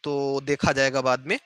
तो देखा जाएगा बाद में।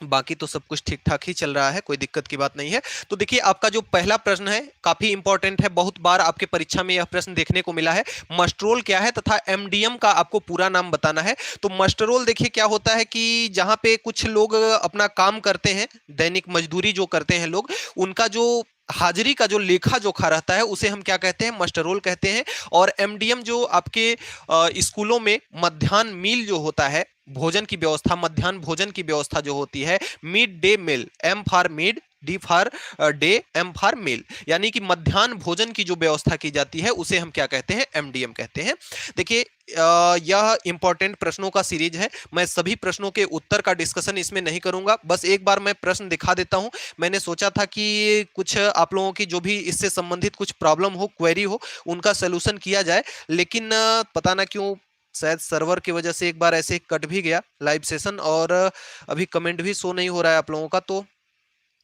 बाकी तो सब कुछ ठीक ठाक ही चल रहा है, कोई दिक्कत की बात नहीं है। तो देखिए आपका जो पहला प्रश्न है काफी इंपॉर्टेंट है, बहुत बार आपके परीक्षा में यह प्रश्न देखने को मिला है। मस्टरोल क्या है तथा एमडीएम का आपको पूरा नाम बताना है। तो मस्टरोल देखिए क्या होता है कि जहां पे कुछ लोग अपना काम करते हैं, दैनिक मजदूरी जो करते हैं लोग, उनका जो हाजिरी का जो लेखा जोखा रहता है उसे हम क्या कहते हैं, मस्टरोल कहते हैं। और एमडीएम जो आपके स्कूलों में मध्याह्न मील जो होता है, भोजन की व्यवस्था, मध्याह्न भोजन की व्यवस्था जो होती है, mid day meal, M for mid, D for day, M for meal, यानी कि मध्याह्न भोजन की जो व्यवस्था की जाती है उसे हम क्या कहते हैं, एमडीएम कहते हैं। देखिए यह इंपॉर्टेंट प्रश्नों का सीरीज है। मैं सभी प्रश्नों के उत्तर का डिस्कशन इसमें नहीं करूंगा, बस एक बार मैं प्रश्न दिखा देता हूं। मैंने सोचा था कि कुछ आप लोगों की जो भी इससे संबंधित कुछ प्रॉब्लम हो, क्वेरी हो, उनका सोल्यूशन किया जाए, लेकिन पता ना क्यों शायद सर्वर की वजह से एक बार ऐसे कट भी गया लाइव सेशन, और अभी कमेंट भी शो नहीं हो रहा है आप लोगों का, तो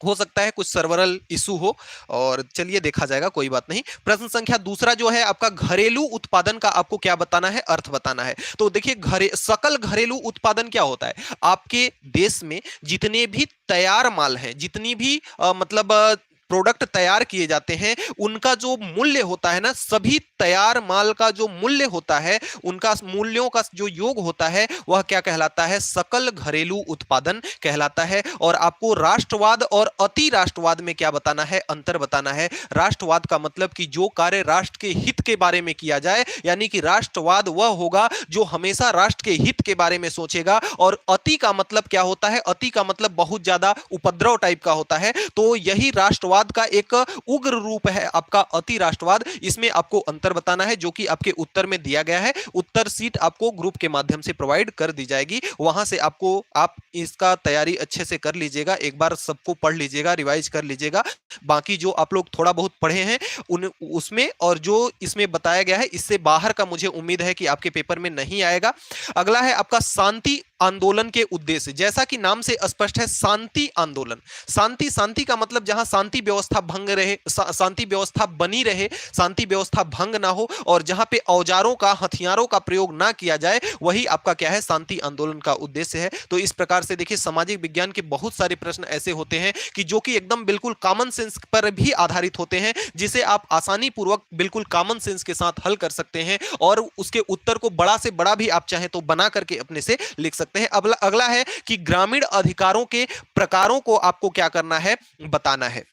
हो सकता है कुछ सर्वरल इशू हो, और चलिए देखा जाएगा, कोई बात नहीं। प्रश्न संख्या दूसरा जो है आपका, घरेलू उत्पादन का आपको क्या बताना है, अर्थ बताना है। तो देखिए सकल घरेलू उत्पादन क्या होता है, आपके देश में जितने भी तैयार माल हैं, जितनी भी मतलब प्रोडक्ट तैयार किए जाते हैं, उनका जो मूल्य होता है ना, सभी तैयार माल का जो मूल्य होता है, उनका मूल्यों का जो योग होता है, वह क्या कहलाता है, सकल घरेलू उत्पादन कहलाता है। और आपको राष्ट्रवाद और अति राष्ट्रवाद में क्या बताना है, अंतर बताना है। राष्ट्रवाद का मतलब कि जो कार्य राष्ट्र के हित के बारे में किया जाए, यानी कि राष्ट्रवाद वह होगा जो हमेशा राष्ट्र के हित के बारे में सोचेगा। और अति का मतलब क्या होता है, अति का मतलब बहुत ज्यादा उपद्रव टाइप का होता है। तो यही राष्ट्रवाद का एक उग्र रूप है आपका अति राष्ट्रवाद। इसमें आपको अंतर बताना है, जो कि आपके उत्तर में दिया गया है। उत्तर सीट आपको ग्रुप के माध्यम से प्रोवाइड कर दी जाएगी, वहां से आपको, आप इसका तैयारी अच्छे से कर लीजिएगा, एक बार सबको पढ़ लीजिएगा, रिवाइज कर लीजिएगा। बाकी जो आप लोग थोड़ा बहुत पढ़े हैं उसमें, और जो इसमें बताया गया है, इससे बाहर का मुझे उम्मीद है कि आपके पेपर में नहीं आएगा। अगला है आपका शांति आंदोलन के उद्देश्य। जैसा कि नाम से स्पष्ट है, शांति आंदोलन। शांति, शांति का मतलब जहां शांति व्यवस्था भंग रहे, शांति व्यवस्था बनी रहे, शांति व्यवस्था भंग ना हो, और जहां पे औजारों का, हथियारों का प्रयोग ना किया जाए, वही आपका क्या है, शांति आंदोलन का उद्देश्य है। तो इस प्रकार से देखिए सामाजिक विज्ञान के बहुत सारे प्रश्न ऐसे होते हैं कि जो कि एकदम बिल्कुल कॉमन सेंस पर भी आधारित होते हैं, जिसे आप आसानी पूर्वक बिल्कुल कॉमन सेंस के साथ हल कर सकते हैं, और उसके उत्तर को बड़ा से बड़ा भी आप चाहें तो बना करके अपने से लिख सकते हैं। अगला है कि ग्रामीण अधिकारों के प्रकारों को आपको क्या करना है, बताना है।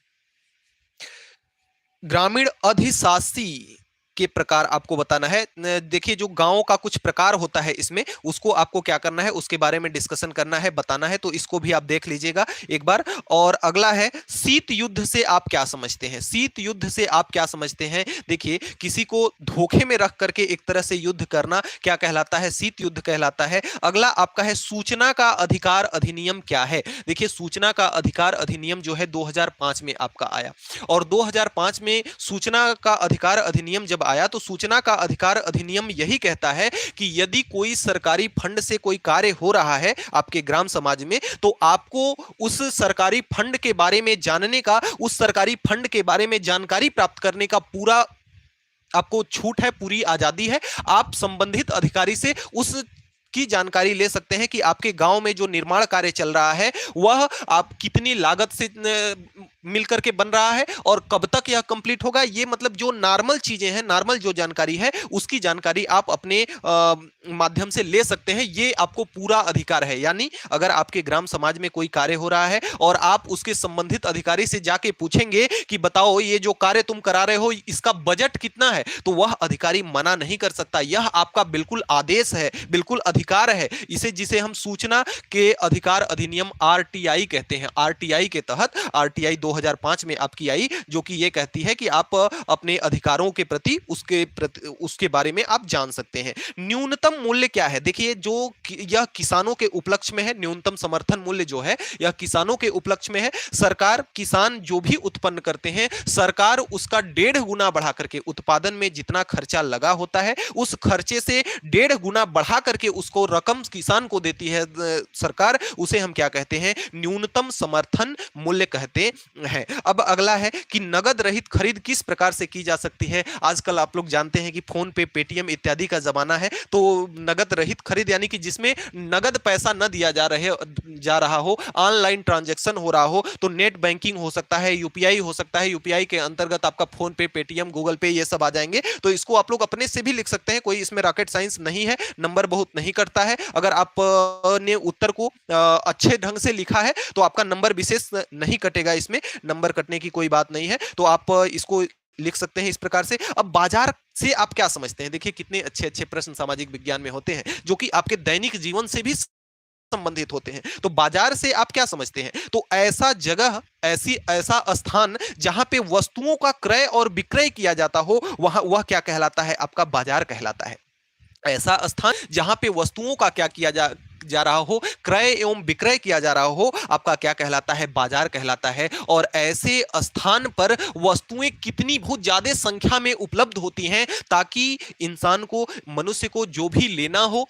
ग्रामीण अधिशासी के प्रकार आपको बताना है। देखिए जो गांवों का कुछ प्रकार होता है इसमें, उसको आपको क्या करना है, उसके बारे में डिस्कशन करना है, बताना है। तो इसको भी आप देख लीजिएगा एक बार। और अगला है, शीत युद्ध से आप क्या समझते हैं। शीत युद्ध से आप क्या समझते हैं। देखिए किसी को धोखे में रख करके एक तरह से युद्ध करना क्या कहलाता है, शीत युद्ध कहलाता है। अगला आपका है, सूचना का अधिकार अधिनियम क्या है। देखिए सूचना का अधिकार अधिनियम जो है 2005 में आपका आया, और 2005 में सूचना का अधिकार अधिनियम जब आया, तो सूचना का अधिकार अधिनियम यही कहता है कि यदि कोई सरकारी फंड से कोई कार्य हो रहा है आपके ग्राम समाज में, तो आपको उस सरकारी फंड के बारे में जानने का, उस सरकारी फंड के बारे में जानकारी प्राप्त करने का पूरा आपको छूट है, पूरी आजादी है। आप संबंधित अधिकारी से उस की जानकारी ले सकते हैं कि आपके गांव में जो निर्माण कार्य चल रहा है, वह आप कितनी लागत से मिलकर के बन रहा है, और कब तक यह कंप्लीट होगा। ये मतलब जो नॉर्मल चीजें हैं, नॉर्मल जो जानकारी है, उसकी जानकारी आप अपने माध्यम से ले सकते हैं। ये आपको पूरा अधिकार है। यानी अगर आपके ग्राम समाज में कोई कार्य हो रहा है और आप उसके संबंधित अधिकारी से जाके पूछेंगे कि बताओ ये जो कार्य तुम करा रहे हो, इसका बजट कितना है, तो वह अधिकारी मना नहीं कर सकता। यह आपका बिल्कुल आदेश है, बिल्कुल अधिकार है। इसे, जिसे हम सूचना के अधिकार अधिनियम आरटीआई कहते हैं, आरटीआई के तहत, आरटीआई 2005 में आपकी आई, जो कि यह कहती है कि आप अपने अधिकारों के प्रति उसके बारे में आप जान सकते हैं। न्यूनतम मूल्य क्या है। देखिए जो यह किसानों के उपलक्ष्य में है, न्यूनतम समर्थन मूल्य जो है यह किसानों के उपलक्ष्य में है। सरकार, किसान जो भी उत्पन्न करते हैं, सरकार उसका 1.5 गुना बढ़ा करके, उत्पादन में जितना खर्चा लगा होता है उस खर्चे से 1.5 गुना बढ़ा करके उसको रकम किसान को देती है सरकार। उसे हम क्या कहते हैं, न्यूनतम समर्थन मूल्य कहते है। अब अगला है कि नगद रहित खरीद किस प्रकार से की जा सकती है। आजकल आप लोग जानते हैं कि फोन पे, पेटीएम इत्यादि का जमाना है, तो नगद रहित खरीद यानी कि जिसमें नगद पैसा न दिया जा रहा हो, ऑनलाइन ट्रांजैक्शन हो रहा हो, तो नेट बैंकिंग हो सकता है, यूपीआई हो सकता है। यूपीआई के अंतर्गत आपका फोन पे, पेटीएम, गूगल पे ये सब आ जाएंगे। तो इसको आप लोग अपने से भी लिख सकते हैं, कोई इसमें रॉकेट साइंस नहीं है, नंबर बहुत नहीं कटता है। अगर आप ने उत्तर को अच्छे ढंग से लिखा है तो आपका नंबर विशेष नहीं कटेगा, इसमें नंबर कटने की कोई बात नहीं है। तो आप इसको लिख सकते हैं इस प्रकार से। अब बाजार से आप क्या समझते हैं? देखिए कितने अच्छे अच्छे प्रश्न सामाजिक विज्ञान में होते हैं जो कि आपके दैनिक जीवन से भी संबंधित होते हैं। तो बाजार से आप क्या समझते हैं? तो ऐसा जगह, ऐसा स्थान जहां पे वस्तुओं का क्रय और विक्रय किया जाता हो, वह क्या कहलाता है? आपका बाजार कहलाता है। ऐसा स्थान जहां पे वस्तुओं का क्या किया जा रहा हो, क्रय एवं विक्रय किया जा रहा हो, आपका क्या कहलाता है? बाजार कहलाता है। और ऐसे स्थान पर वस्तुएं कितनी बहुत ज्यादा संख्या में उपलब्ध होती हैं ताकि इंसान को, मनुष्य को जो भी लेना हो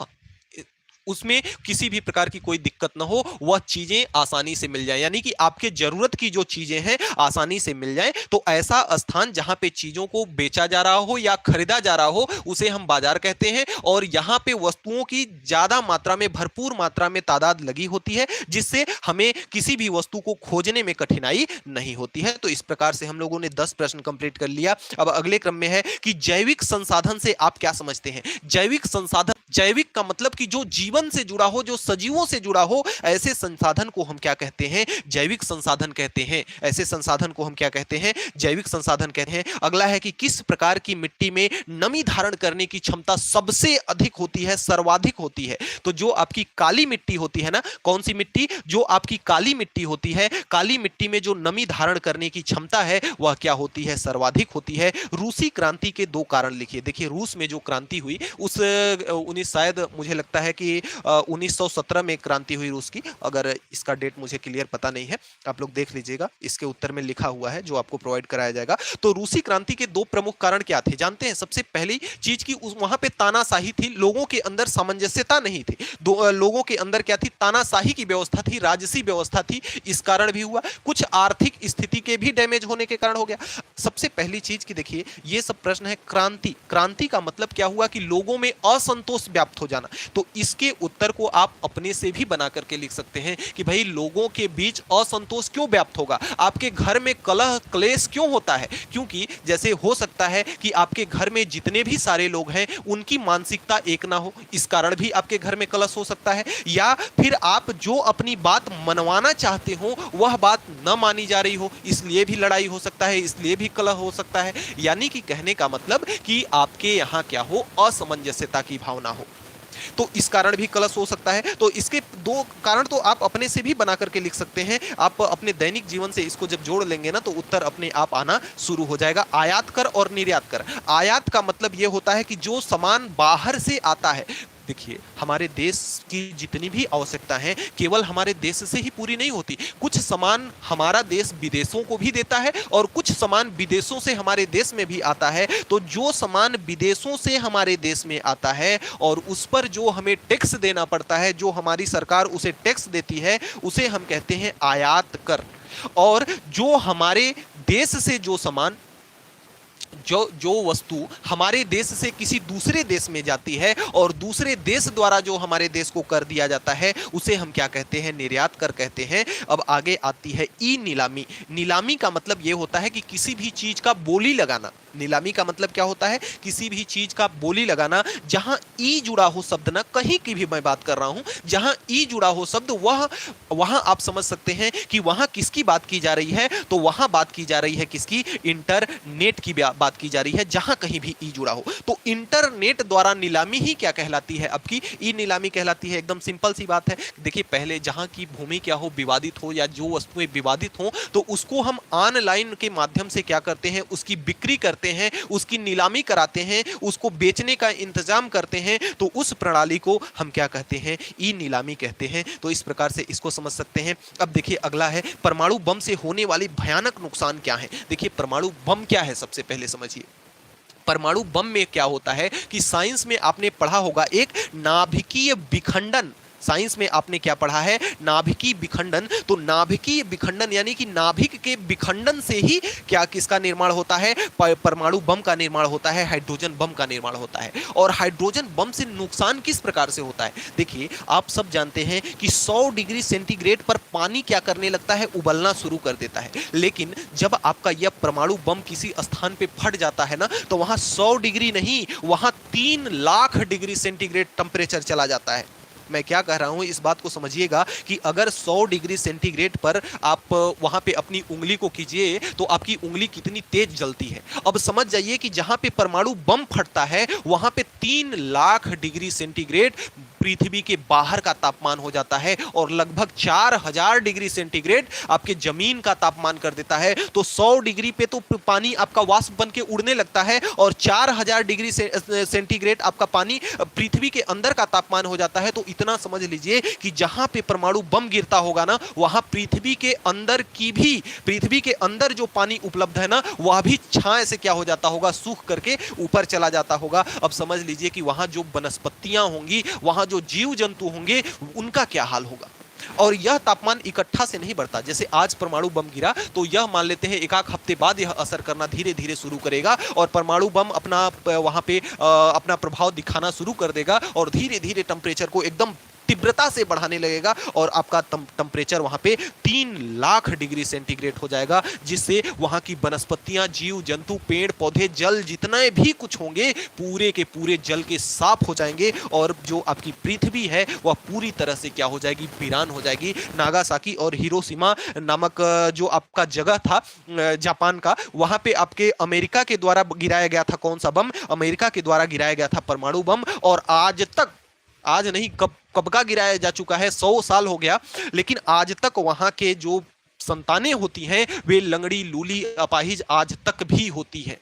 उसमें किसी भी प्रकार की कोई दिक्कत ना हो, वह चीजें आसानी से मिल जाए, यानी कि आपके जरूरत की जो चीजें हैं आसानी से मिल जाए। तो ऐसा स्थान जहां पे चीजों को बेचा जा रहा हो या खरीदा जा रहा हो उसे हम बाजार कहते हैं। और यहां पे वस्तुओं की ज्यादा मात्रा में, भरपूर मात्रा में तादाद लगी होती है, जिससे हमें किसी भी वस्तु को खोजने में कठिनाई नहीं होती है। तो इस प्रकार से हम लोगों ने 10 प्रश्न कंप्लीट कर लिया। अब अगले क्रम में है कि जैविक संसाधन से आप क्या समझते हैं? जैविक संसाधन, जैविक का मतलब कि जो जीवन से जुड़ा हो, जो सजीवों से जुड़ा हो, ऐसे संसाधन को हम क्या कहते हैं? जैविक संसाधन कहते हैं। ऐसे संसाधन को हम क्या कहते हैं? जैविक संसाधन कहते हैं। अगला है कि किस प्रकार की मिट्टी में नमी धारण करने की क्षमता सबसे अधिक होती है, सर्वाधिक होती है? तो जो आपकी काली मिट्टी होती है ना, कौन सी मिट्टी? जो आपकी काली मिट्टी होती है, काली मिट्टी में जो नमी धारण करने की क्षमता है वह क्या होती है? सर्वाधिक होती है। रूसी क्रांति के 2 कारण लिखिए। देखिए रूस में जो क्रांति हुई उस शायद मुझे लगता है कि 1917 में क्रांति हुई रूस की, अगर इसका डेट मुझे क्लियर पता नहीं है, आप लोग देख लीजिएगा, इसके उत्तर में लिखा हुआ है जो आपको प्रोवाइड कराया जाएगा। तो रूसी क्रांति के 2 प्रमुख कारण क्या थे जानते हैं? सबसे पहली चीज की वहां पे तानाशाही थी, लोगों के अंदर सामंजस्यता नहीं थी, लोगों के अंदर क्या थी? तानाशाही की व्यवस्था थी, राजसी व्यवस्था थी। इस कारण भी हुआ, कुछ आर्थिक स्थिति के भी डैमेज होने के कारण हो गया। सबसे पहली चीज की देखिए, ये सब प्रश्न है क्रांति। क्रांति का मतलब क्या हुआ? कि लोगों में असंतोष व्याप्त हो जाना। तो इसके उत्तर को आप अपने से भी बना करके लिख सकते हैं कि भाई लोगों के बीच असंतोष क्यों व्याप्त होगा? आपके घर में कलह क्लेश क्यों होता है? क्योंकि जैसे हो सकता है कि आपके घर में जितने भी सारे लोग हैं उनकी मानसिकता एक ना हो, इस कारण भी आपके घर में कलश हो सकता है। या फिर आप जो अपनी बात मनवाना चाहते हो वह बात न मानी जा रही हो, इसलिए भी लड़ाई हो सकता है, इसलिए भी कलह हो सकता है। यानी कि कहने का मतलब कि आपके यहाँ क्या हो? असमंजसता की भावना हो, तो इस कारण भी कलश हो सकता है। तो इसके 2 कारण तो आप अपने से भी बना करके लिख सकते हैं। आप अपने दैनिक जीवन से इसको जब जोड़ लेंगे ना तो उत्तर अपने आप आना शुरू हो जाएगा। आयात कर और निर्यात कर। आयात का मतलब यह होता है कि जो सामान बाहर से आता है, देखिए हमारे देश की जितनी भी आवश्यकता है केवल हमारे देश से ही पूरी नहीं होती। कुछ सामान हमारा देश विदेशों को भी देता है और कुछ सामान विदेशों से हमारे देश में भी आता है। तो जो सामान विदेशों से हमारे देश में आता है और उस पर जो हमें टैक्स देना पड़ता है, जो हमारी सरकार उसे टैक्स देती है, उसे हम कहते हैं आयात कर। और जो हमारे देश से जो सामान, जो वस्तु हमारे देश से किसी दूसरे देश में जाती है और दूसरे देश द्वारा जो हमारे देश को कर दिया जाता है उसे हम क्या कहते हैं? निर्यात कर कहते हैं। अब आगे आती है ई नीलामी। नीलामी का मतलब यह होता है कि किसी भी चीज का बोली लगाना। नीलामी का मतलब क्या होता है? किसी भी चीज का बोली लगाना। जहां ई जुड़ा हो शब्द ना, कहीं की भी मैं बात कर रहा हूं, जहां ई जुड़ा हो शब्द वहां आप समझ सकते हैं कि वहां किसकी बात की जा रही है। तो वहां बात की जा रही है किसकी? इंटरनेट की बात की जा रही है, जहां कहीं भी ई जुड़ा हो। तो इंटरनेट द्वारा नीलामी ही क्या कहलाती है? आपकी ई नीलामी कहलाती है। एकदम सिंपल सी बात है। देखिए पहले जहां की भूमि क्या हो, विवादित हो, या जो वस्तुएं विवादित हो, तो उसको हम ऑनलाइन के माध्यम से क्या करते हैं? उसकी बिक्री करते हैं, उसकी नीलामी कराते हैं, उसको बेचने का इंतजाम करते हैं। तो उस प्रणाली को हम क्या कहते हैं? ई नीलामी कहते हैं। तो इस प्रकार से इसको समझ सकते हैं। अब देखिए अगला है परमाणु बम से होने वाली भयानक नुकसान क्या है। देखिए परमाणु बम क्या है सबसे पहले समझिए। परमाणु बम में क्या होता है कि साइंस में आपने पढ़ा होगा एक नाभिकीय विखंडन। साइंस में आपने क्या पढ़ा है, नाभिकीय विखंडन। तो नाभिकीय विखंडन यानी कि नाभिक के विखंडन से ही क्या किसका निर्माण होता है, परमाणु बम का निर्माण होता है, हाइड्रोजन बम का निर्माण होता है। और हाइड्रोजन बम से नुकसान किस प्रकार से होता है, देखिए आप सब जानते हैं कि 100 डिग्री सेंटीग्रेड पर पानी क्या करने लगता है, उबलना शुरू कर देता है। लेकिन जब आपका यह परमाणु बम किसी स्थान पे फट जाता है ना, तो वहां 100 डिग्री नहीं, वहां 3 लाख डिग्री सेंटीग्रेड टेम्परेचर चला जाता है। मैं क्या कह रहा हूं, इस बात को समझिएगा कि अगर 100 डिग्री सेंटीग्रेड पर आप वहां पे अपनी उंगली को कीजिए तो आपकी उंगली कितनी तेज जलती है। अब समझ जाइए कि जहां पे परमाणु बम फटता है वहां पे 3 लाख डिग्री सेंटीग्रेड पृथ्वी के बाहर का तापमान हो जाता है और लगभग 4000 डिग्री सेंटीग्रेड आपके जमीन का तापमान कर देता है। तो 100 डिग्री पे तो पानी आपका वाष्प बन के उड़ने लगता है और 4000 डिग्री सेंटीग्रेड आपका पानी पृथ्वी के अंदर का तापमान हो जाता है। तो इतना समझ लीजिए कि जहां पे परमाणु बम गिरता होगा ना, वहां पृथ्वी के अंदर जो पानी उपलब्ध है ना, वह भी छाए से क्या हो जाता होगा, सूख करके ऊपर चला जाता होगा। अब समझ लीजिए कि वहां जो वनस्पतियां होंगी, वहां जो जीव जंतु होंगे, उनका क्या हाल होगा। और यह तापमान इकट्ठा से नहीं बढ़ता। जैसे आज परमाणु बम गिरा तो यह मान लेते हैं एक हफ्ते बाद यह असर करना धीरे धीरे शुरू करेगा और परमाणु बम अपना वहां पे अपना प्रभाव दिखाना शुरू कर देगा और धीरे धीरे टेम्परेचर को एकदम तीव्रता से बढ़ाने लगेगा और आपका टेम्परेचर वहां पे 3 लाख डिग्री सेंटीग्रेड हो जाएगा, जिससे वहां की वनस्पतियां, जीव जंतु, पेड़ पौधे, जल जितने भी कुछ होंगे पूरे के पूरे जल के साफ हो जाएंगे और जो आपकी पृथ्वी है वह पूरी तरह से क्या हो जाएगी, वीरान हो जाएगी। नागासाकी और हिरोशिमा नामक जो आपका जगह था जापान का, वहां पे आपके अमेरिका के द्वारा गिराया गया था कौन सा बम, अमेरिका के द्वारा गिराया गया था परमाणु बम। और आज नहीं, कब का गिराया जा चुका है, 100 साल हो गया, लेकिन आज तक वहां के जो संतानें होती हैं वे लंगड़ी, लूली, अपाहिज आज तक भी होती हैं।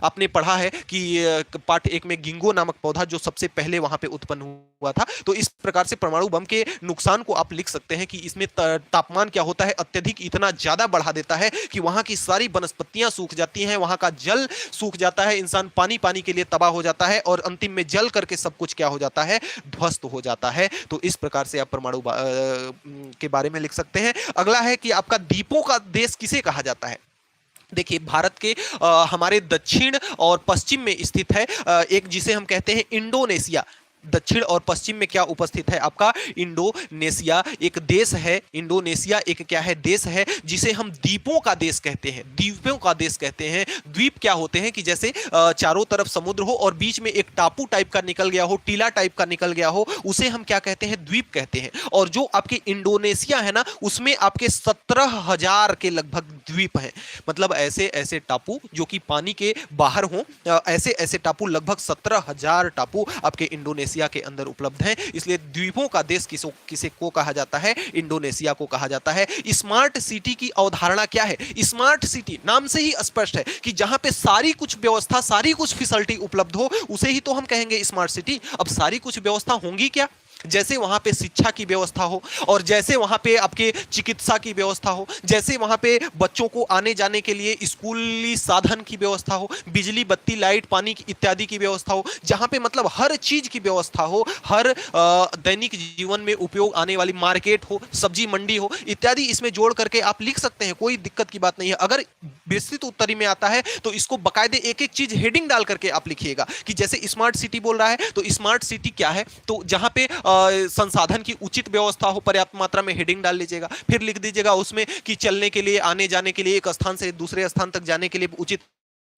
आपने पढ़ा है कि पार्ट 1 में गिंगो नामक पौधा जो सबसे पहले वहां पे उत्पन्न हुआ था। तो इस प्रकार से परमाणु बम के नुकसान को आप लिख सकते हैं कि इसमें तापमान क्या होता है, अत्यधिक इतना ज्यादा बढ़ा देता है कि वहां की सारी वनस्पतियां सूख जाती हैं, वहां का जल सूख जाता है, इंसान पानी के लिए तबाह हो जाता है और अंतिम में जल करके सब कुछ क्या हो जाता है, ध्वस्त हो जाता है। तो इस प्रकार से आप परमाणु के बारे में लिख सकते हैं। अगला है कि आपका द्वीपों का देश किसे कहा जाता है। देखिए भारत के हमारे दक्षिण और पश्चिम में स्थित है एक जिसे हम कहते हैं इंडोनेशिया। दक्षिण और पश्चिम में क्या उपस्थित है आपका, इंडोनेशिया एक देश है। इंडोनेशिया एक क्या है, देश है जिसे हम द्वीपों का देश कहते हैं। द्वीपों का देश कहते हैं। द्वीप क्या होते हैं कि जैसे चारों तरफ समुद्र हो और बीच में एक टापू टाइप का निकल गया हो, टीला टाइप का निकल गया हो, उसे हम क्या कहते हैं, द्वीप कहते हैं। और जो आपके इंडोनेशिया है ना, उसमें आपके 17,000 के लगभग द्वीप हैं। मतलब ऐसे ऐसे टापू जो कि पानी के बाहर हों, ऐसे ऐसे टापू लगभग 17,000 टापू आपके इंडोनेशिया के अंदर उपलब्ध हैं। इसलिए द्वीपों का देश किसे को कहा जाता है, इंडोनेशिया को कहा जाता है। स्मार्ट सिटी की अवधारणा क्या है, स्मार्ट सिटी नाम से ही स्पष्ट है कि जहां पे सारी कुछ व्यवस्था, सारी कुछ फैसिलिटी उपलब्ध हो, उसे ही तो हम कहेंगे स्मार्ट सिटी। अब सारी कुछ व्यवस्था होंगी क्या, जैसे वहां पे शिक्षा की व्यवस्था हो और जैसे वहां पे आपके चिकित्सा की व्यवस्था हो, जैसे वहां पे बच्चों को आने जाने के लिए स्कूली साधन की व्यवस्था हो, बिजली, बत्ती, लाइट, पानी इत्यादि की व्यवस्था हो, जहां पे मतलब हर चीज की व्यवस्था हो, हर दैनिक जीवन में उपयोग आने वाली मार्केट हो, सब्जी मंडी हो इत्यादि, इसमें जोड़ करके आप लिख सकते हैं, कोई दिक्कत की बात नहीं है। अगर विस्तृत उत्तरी में आता है तो इसको बकायदे एक एक चीज हेडिंग डाल करके आप लिखिएगा कि जैसे स्मार्ट सिटी बोल रहा है तो स्मार्ट सिटी क्या है, तो जहां पे संसाधन की उचित व्यवस्था हो, पर्याप्त मात्रा में, हेडिंग डाल लीजिएगा। फिर लिख दीजिएगा उसमें कि चलने के लिए, आने जाने के लिए, एक स्थान से दूसरे स्थान तक जाने के लिए उचित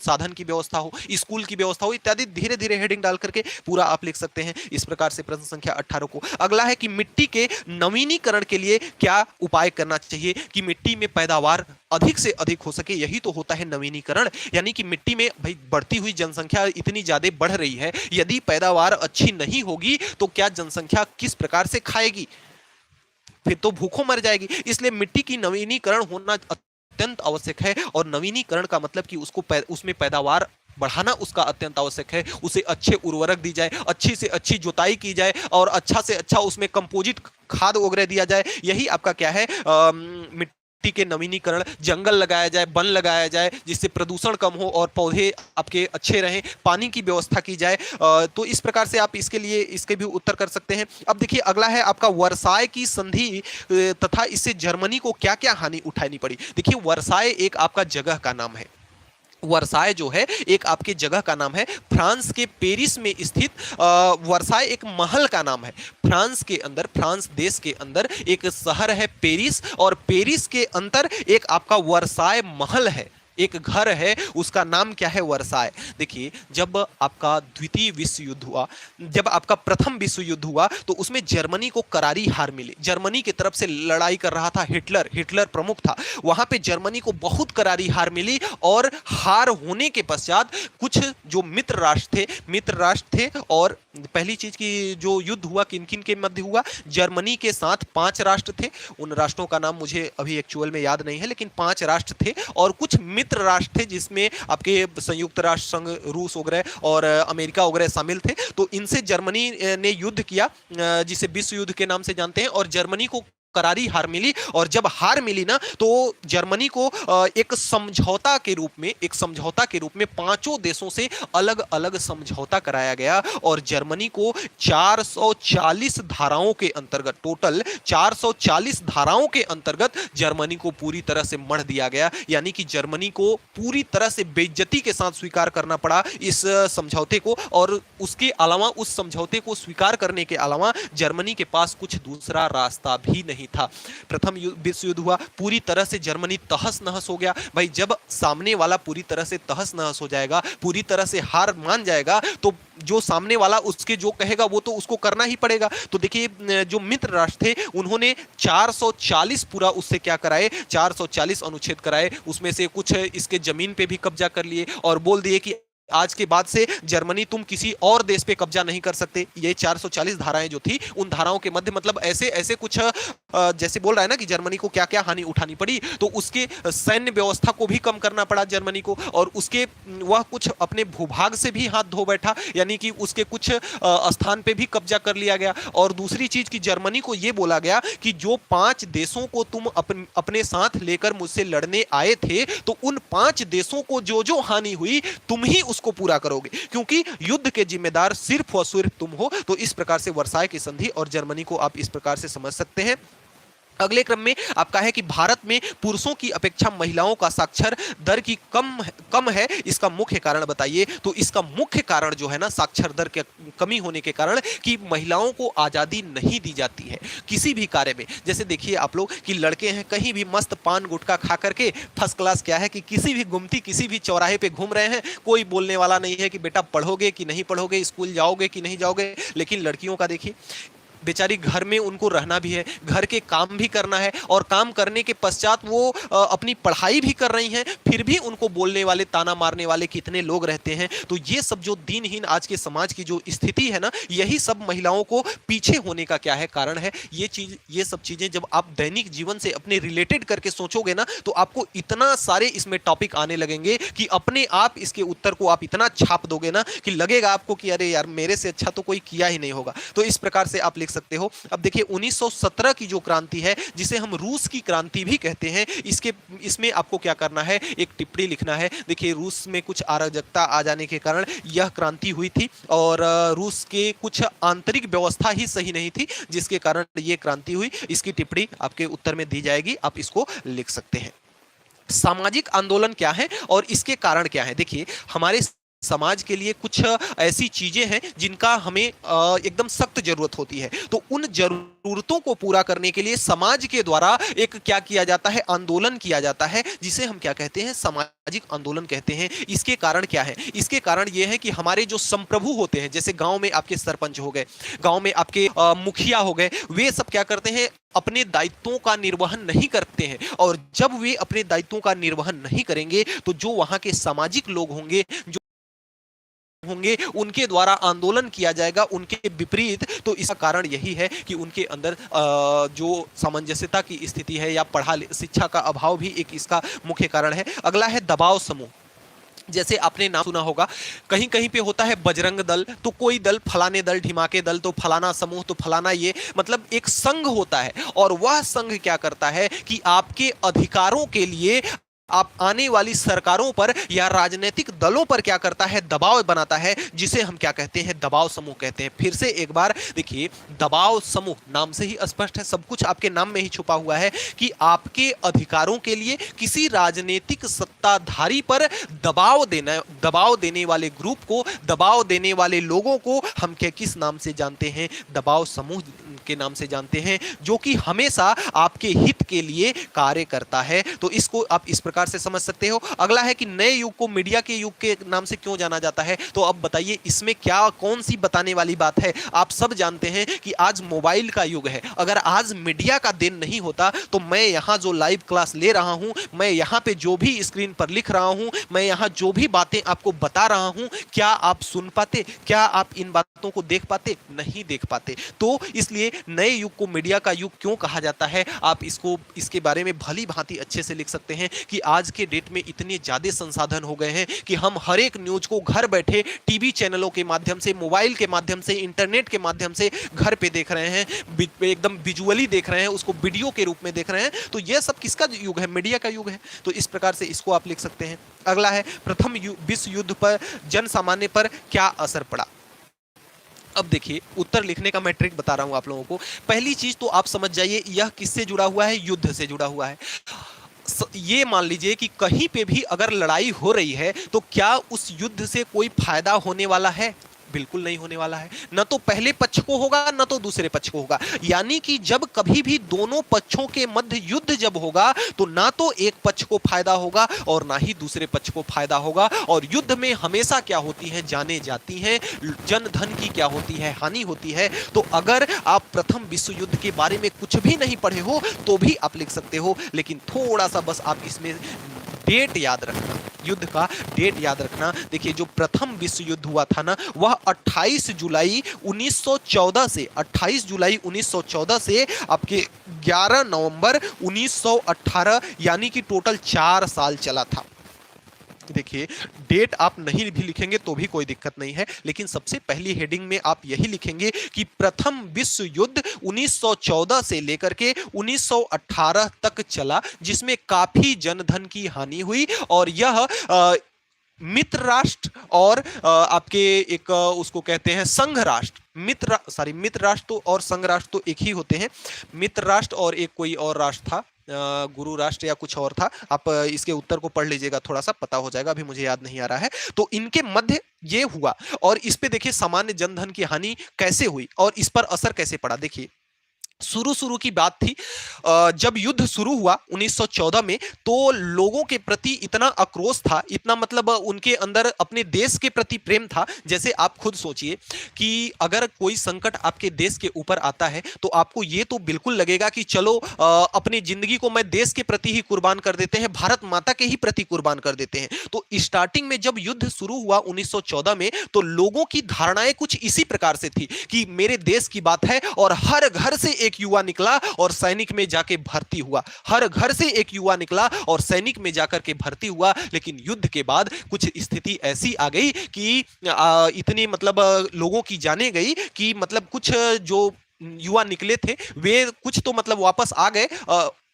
साधन की व्यवस्था हो, स्कूल की व्यवस्था हो इत्यादि, धीरे धीरे हेडिंग डाल करके पूरा आप लिख सकते हैं। इस प्रकार से प्रश्न संख्या 18 को। अगला है कि मिट्टी के नवीनीकरण के लिए क्या उपाय करना चाहिए कि मिट्टी में पैदावार अधिक से अधिक हो सके, यही तो होता है नवीनीकरण। यानी कि मिट्टी में भाई बढ़ती हुई जनसंख्या इतनी ज्यादा बढ़ रही है, यदि पैदावार अच्छी नहीं होगी तो क्या जनसंख्या किस प्रकार से खाएगी, फिर तो भूखों मर जाएगी। इसलिए मिट्टी की नवीनीकरण होना अत्यंत आवश्यक है। और नवीनीकरण का मतलब कि उसमें पैदावार बढ़ाना उसका अत्यंत आवश्यक है। उसे अच्छे उर्वरक दी जाए, अच्छी से अच्छी जुताई की जाए और अच्छा से अच्छा उसमें कंपोजिट खाद वगैरह दिया जाए। यही आपका क्या है, मिट्टी मिट्टी के नवीनीकरण, जंगल लगाया जाए, वन लगाया जाए जिससे प्रदूषण कम हो और पौधे आपके अच्छे रहें, पानी की व्यवस्था की जाए। तो इस प्रकार से आप इसके लिए इसके भी उत्तर कर सकते हैं। अब देखिए अगला है आपका वर्साय की संधि तथा इससे जर्मनी को क्या क्या हानि उठानी पड़ी। देखिए वर्साय एक आपका जगह का नाम है, वर्साय जो है एक आपके जगह का नाम है, फ्रांस के पेरिस में स्थित वर्साय एक महल का नाम है। फ्रांस के अंदर, फ्रांस देश के अंदर एक शहर है पेरिस, और पेरिस के अंदर एक आपका वर्साय महल है, एक घर है, उसका नाम क्या है, वर्साय। देखिए जब आपका द्वितीय विश्व युद्ध हुआ, जब आपका प्रथम विश्व युद्ध हुआ तो उसमें जर्मनी को करारी हार मिली। जर्मनी की तरफ से लड़ाई कर रहा था हिटलर, हिटलर प्रमुख था, वहां पे जर्मनी को बहुत करारी हार मिली। और हार होने के पश्चात कुछ जो मित्र राष्ट्र थे, और पहली चीज की जो युद्ध हुआ किन किन के मध्य हुआ, जर्मनी के साथ 5 राष्ट्र थे, उन राष्ट्रों का नाम मुझे अभी एक्चुअल में याद नहीं है, लेकिन 5 राष्ट्र थे, और कुछ मित्र राष्ट्र थे जिसमें आपके संयुक्त राष्ट्र संघ, रूस वगैरह और अमेरिका वगैरह शामिल थे। तो इनसे जर्मनी ने युद्ध किया, जिसे विश्व युद्ध के नाम से जानते हैं, और जर्मनी को करारी हार मिली। और जब हार मिली ना तो जर्मनी को एक समझौता के रूप में 5 देशों से अलग अलग समझौता कराया गया, और जर्मनी को 440 धाराओं के अंतर्गत, टोटल 440 धाराओं के अंतर्गत जर्मनी को पूरी तरह से मढ़ दिया गया। यानी कि जर्मनी को पूरी तरह से बेइज्जती के साथ स्वीकार करना पड़ा इस समझौते को, और उसके अलावा, उस समझौते को स्वीकार करने के अलावा जर्मनी के पास कुछ दूसरा रास्ता भी नहीं था। प्रथम विश्व युद्ध हुआ, पूरी तरह से जर्मनी तहस नहस हो गया। भाई जब सामने वाला पूरी तरह से तहस नहस हो जाएगा, पूरी तरह से हार मान जाएगा, तो जो सामने वाला उसके जो कहेगा वो तो उसको करना ही पड़ेगा। तो देखिए जो मित्र राष्ट्र थे उन्होंने 440 पूरा उससे क्या कराए, 440 अनुच्छेद कराए, उसमें से कुछ इसके जमीन पे भी कब्जा कर लिए, और बोल दिए कि आज के बाद से जर्मनी तुम किसी और देश पे कब्जा नहीं कर सकते। ये 440 धाराएं जो थी, उन धाराओं के मध्य मतलब ऐसे ऐसे कुछ जैसे बोल रहा है ना कि जर्मनी को क्या क्या हानि उठानी पड़ी, तो उसके सैन्य व्यवस्था को भी कम करना पड़ा जर्मनी को, और उसके वह कुछ अपने भूभाग से भी हाथ धो बैठा, यानी कि उसके कुछ स्थान पे भी कब्जा कर लिया गया। और दूसरी चीज की जर्मनी को यह बोला गया कि जो 5 देशों को तुम अपने साथ लेकर मुझसे लड़ने आए थे, तो उन 5 देशों को जो जो हानि हुई तुम ही उसको पूरा करोगे, क्योंकि युद्ध के जिम्मेदार सिर्फ और सिर्फ तुम हो। तो इस प्रकार से वर्साय की संधि और जर्मनी को आप इस प्रकार से समझ सकते हैं। अगले क्रम में आपका है कि भारत में पुरुषों की अपेक्षा महिलाओं का साक्षर दर की कम है, इसका मुख्य कारण बताइए। तो इसका मुख्य कारण जो है ना, साक्षर दर के कमी होने के कारण कि महिलाओं को आज़ादी नहीं दी जाती है किसी भी कार्य में। जैसे देखिए आप लोग कि लड़के हैं, कहीं भी मस्त पान गुटखा खा करके फर्स्ट क्लास क्या है कि किसी भी गुमटी, किसी भी चौराहे पे घूम रहे हैं, कोई बोलने वाला नहीं है कि बेटा पढ़ोगे कि नहीं पढ़ोगे, स्कूल जाओगे कि नहीं जाओगे। लेकिन लड़कियों का देखिए, बेचारी घर में उनको रहना भी है, घर के काम भी करना है, और काम करने के पश्चात वो अपनी पढ़ाई भी कर रही हैं, फिर भी उनको बोलने वाले, ताना मारने वाले कितने लोग रहते हैं। तो ये सब जो दीनहीन आज के समाज की जो स्थिति है ना, यही सब महिलाओं को पीछे होने का क्या है, कारण है। ये सब चीजें जब आप दैनिक जीवन से अपने रिलेटेड करके सोचोगे ना, तो आपको इतना सारे इसमें टॉपिक आने लगेंगे कि अपने आप इसके उत्तर को आप इतना छाप दोगे ना कि लगेगा आपको कि अरे यार मेरे से अच्छा तो कोई किया ही नहीं होगा। तो इस प्रकार से आप लिख सकते हो। अब देखिए 1917 की जो क्रांति है, जिसे हम रूस की क्रांति भी कहते हैं, इसमें आपको क्या करना है, एक टिप्पणी लिखना है। देखिए रूस में कुछ अराजकता आ जाने के कारण यह क्रांति हुई थी, और रूस के कुछ आंतरिक व्यवस्था ही सही नहीं थी, जिसके कारण यह क्रांति हुई। इसकी टिप्पणी आपके उत्तर में दी जाएगी, आप इसको लिख सकते हैं। सामाजिक आंदोलन क्या है और इसके कारण क्या है। देखिए हमारे समाज के लिए कुछ ऐसी चीजें हैं जिनका हमें एकदम सख्त जरूरत होती है। तो उन जरूरतों को पूरा करने के लिए समाज के द्वारा एक क्या किया जाता है, आंदोलन किया जाता है, जिसे हम क्या कहते हैं, सामाजिक आंदोलन कहते हैं। इसके कारण क्या है, इसके कारण यह है कि हमारे जो संप्रभु होते हैं, जैसे गांव में आपके सरपंच हो गए, गांव में आपके मुखिया हो गए, वे सब क्या करते हैं, अपने दायित्वों का निर्वहन नहीं करते हैं। और जब वे अपने दायित्वों का निर्वहन नहीं करेंगे, तो जो वहां के सामाजिक लोग होंगे, उनके द्वारा आंदोलन किया जाएगा उनके विपरीत। तो इसका कारण यही है कि उनके अंदर जो सामंजस्यता की स्थिति है या शिक्षा का अभाव भी एक इसका मुख्य कारण है। अगला है दबाव समूह। जैसे आपने नाम सुना होगा, कहीं कहीं पे होता है बजरंग दल, तो कोई दल, फलाने दल, ढिमाके दल, तो फलाना समूह, तो फलाना, ये मतलब एक संघ होता है। और वह संघ क्या करता है कि आपके अधिकारों के लिए आप आने वाली सरकारों पर या राजनीतिक दलों पर क्या करता है, दबाव बनाता है, जिसे हम क्या कहते हैं, दबाव समूह कहते हैं। फिर से एक बार देखिए, दबाव समूह नाम से ही स्पष्ट है, सब कुछ आपके नाम में ही छुपा हुआ है कि आपके अधिकारों के लिए किसी राजनीतिक सत्ताधारी पर दबाव देना, दबाव देने वाले ग्रुप को, दबाव देने वाले लोगों को हम क्या किस नाम से जानते हैं, दबाव समूह के नाम से जानते हैं, जो कि हमेशा आपके हित के लिए कार्य करता है। तो इसको आप इस प्रकार से समझ सकते हो। अगला है कि नए युग को मीडिया के युग के नाम से क्यों जाना जाता है। तो अब बताइए इसमें क्या कौन सी बताने वाली बात है। आप सब जानते हैं कि आज मोबाइल का युग है। अगर आज मीडिया का दिन नहीं होता तो मैं यहां जो लाइव क्लास ले रहा हूं, मैं यहां पे जो भी स्क्रीन पर लिख रहा हूं, मैं यहां जो भी बातें आपको बता रहा हूं, क्या आप सुन पाते, क्या आप इन बातों को देख पाते, नहीं देख पाते। तो इसलिए नए युग को मीडिया का युग क्यों कहा जाता है, आप इसको इसके बारे में भली भांति अच्छे से लिख सकते हैं कि आज के डेट में इतने ज्यादा संसाधन हो गए हैं कि हम हर एक न्यूज को घर बैठे टीवी चैनलों के माध्यम से, मोबाइल के माध्यम से, इंटरनेट के माध्यम से घर पे देख रहे हैं, एकदम विजुअली देख रहे हैं, उसको वीडियो के रूप में देख रहे हैं। तो यह सब किसका युग है, मीडिया का युग है। तो इस प्रकार से इसको आप लिख सकते हैं। अगला है प्रथम विश्व युद्ध पर जन सामान्य पर क्या असर पड़ा। अब देखिए उत्तर लिखने का मैं ट्रिक बता रहा हूं आप लोगों को। पहली चीज तो आप समझ जाइए यह किससे जुड़ा हुआ है, युद्ध से जुड़ा हुआ है। ये मान लीजिए कि कहीं पे भी अगर लड़ाई हो रही है तो क्या उस युद्ध से कोई फायदा होने वाला है, बिल्कुल नहीं होने वाला है। न तो पहले पक्ष को होगा न तो दूसरे पक्ष को होगा। यानी कि जब कभी भी दोनों पक्षों के मध्य युद्ध जब होगा तो ना तो एक पक्ष को फायदा होगा और ना ही दूसरे पक्ष को फायदा होगा। और युद्ध में हमेशा क्या होती है, जाने जाती हैं, जन धन की क्या होती है, हानि होती है। तो अगर आप प्रथम विश्व युद्ध के बारे में कुछ भी नहीं पढ़े हो तो भी आप लिख सकते हो, लेकिन थोड़ा सा बस आप इसमें डेट याद रखना, युद्ध का डेट याद रखना। देखिए जो प्रथम विश्व युद्ध हुआ था ना, वह 28 जुलाई 1914 से 28 जुलाई 1914 से आपके 11 नवंबर 1918 यानी कि टोटल 4 साल चला था। देखिए डेट आप नहीं भी लिखेंगे तो भी कोई दिक्कत नहीं है, लेकिन सबसे पहली हेडिंग में आप यही लिखेंगे कि प्रथम विश्व युद्ध 1914 से लेकर के 1918 तक चला, जिसमें काफी जनधन की हानि हुई। और यह मित्र राष्ट्र और आपके एक उसको कहते हैं संघ राष्ट्र, मित्र राष्ट्र तो और संघ राष्ट्र तो एक ही होते हैं। मित्र राष्ट्र और एक कोई और राष्ट्र था, गुरु राष्ट्र या कुछ और था। आप इसके उत्तर को पढ़ लीजिएगा, थोड़ा सा पता हो जाएगा, अभी मुझे याद नहीं आ रहा है। तो इनके मध्य ये हुआ और इस पे देखिए सामान्य जनधन की हानि कैसे हुई और इस पर असर कैसे पड़ा। देखिए शुरू की बात थी, जब युद्ध शुरू हुआ 1914 में, तो लोगों के प्रति इतना आक्रोश था, इतना मतलब उनके अंदर अपने देश के प्रति प्रेम था। जैसे आप खुद सोचिए कि अगर कोई संकट आपके देश के ऊपर आता है तो आपको ये तो बिल्कुल लगेगा कि चलो अपनी जिंदगी को मैं देश के प्रति ही कुर्बान कर देते हैं, भारत माता के ही प्रति कुर्बान कर देते हैं। तो स्टार्टिंग में जब युद्ध शुरू हुआ 1914 में, तो लोगों की धारणाएं कुछ इसी प्रकार से थी कि मेरे देश की बात है, और हर घर से एक युवा निकला और सैनिक में जाके भर्ती हुआ, हर घर से एक युवा निकला और सैनिक में जाकर के भर्ती हुआ। लेकिन युद्ध के बाद कुछ स्थिति ऐसी आ गई कि इतनी मतलब लोगों की जाने गई कि मतलब कुछ जो युवा निकले थे वे कुछ तो मतलब वापस आ गए,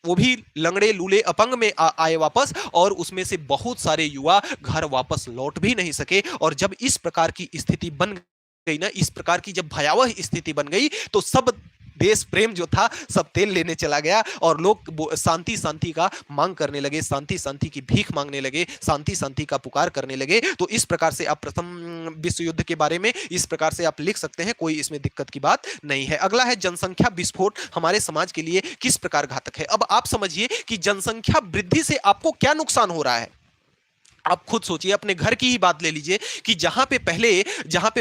वो भी लंगड़े लूले अपंग में आए वापस, और उसमें से बहुत सारे युवा घर वापस लौट भी नहीं सके। और जब इस प्रकार की स्थिति बन गई ना, इस प्रकार की जब भयावह स्थिति बन गई, तो सब देश प्रेम जो था सब तेल लेने चला गया और लोग शांति शांति का मांग करने लगे, शांति शांति की भीख मांगने लगे, शांति शांति का पुकार करने लगे। तो इस प्रकार से आप प्रथम विश्व युद्ध के बारे में इस प्रकार से आप लिख सकते हैं, कोई इसमें दिक्कत की बात नहीं है। अगला है जनसंख्या विस्फोट हमारे समाज के लिए किस प्रकार घातक है। अब आप समझिए कि जनसंख्या वृद्धि से आपको क्या नुकसान हो रहा है। आप खुद सोचिए, अपने घर की ही बात ले लीजिए कि जहां पे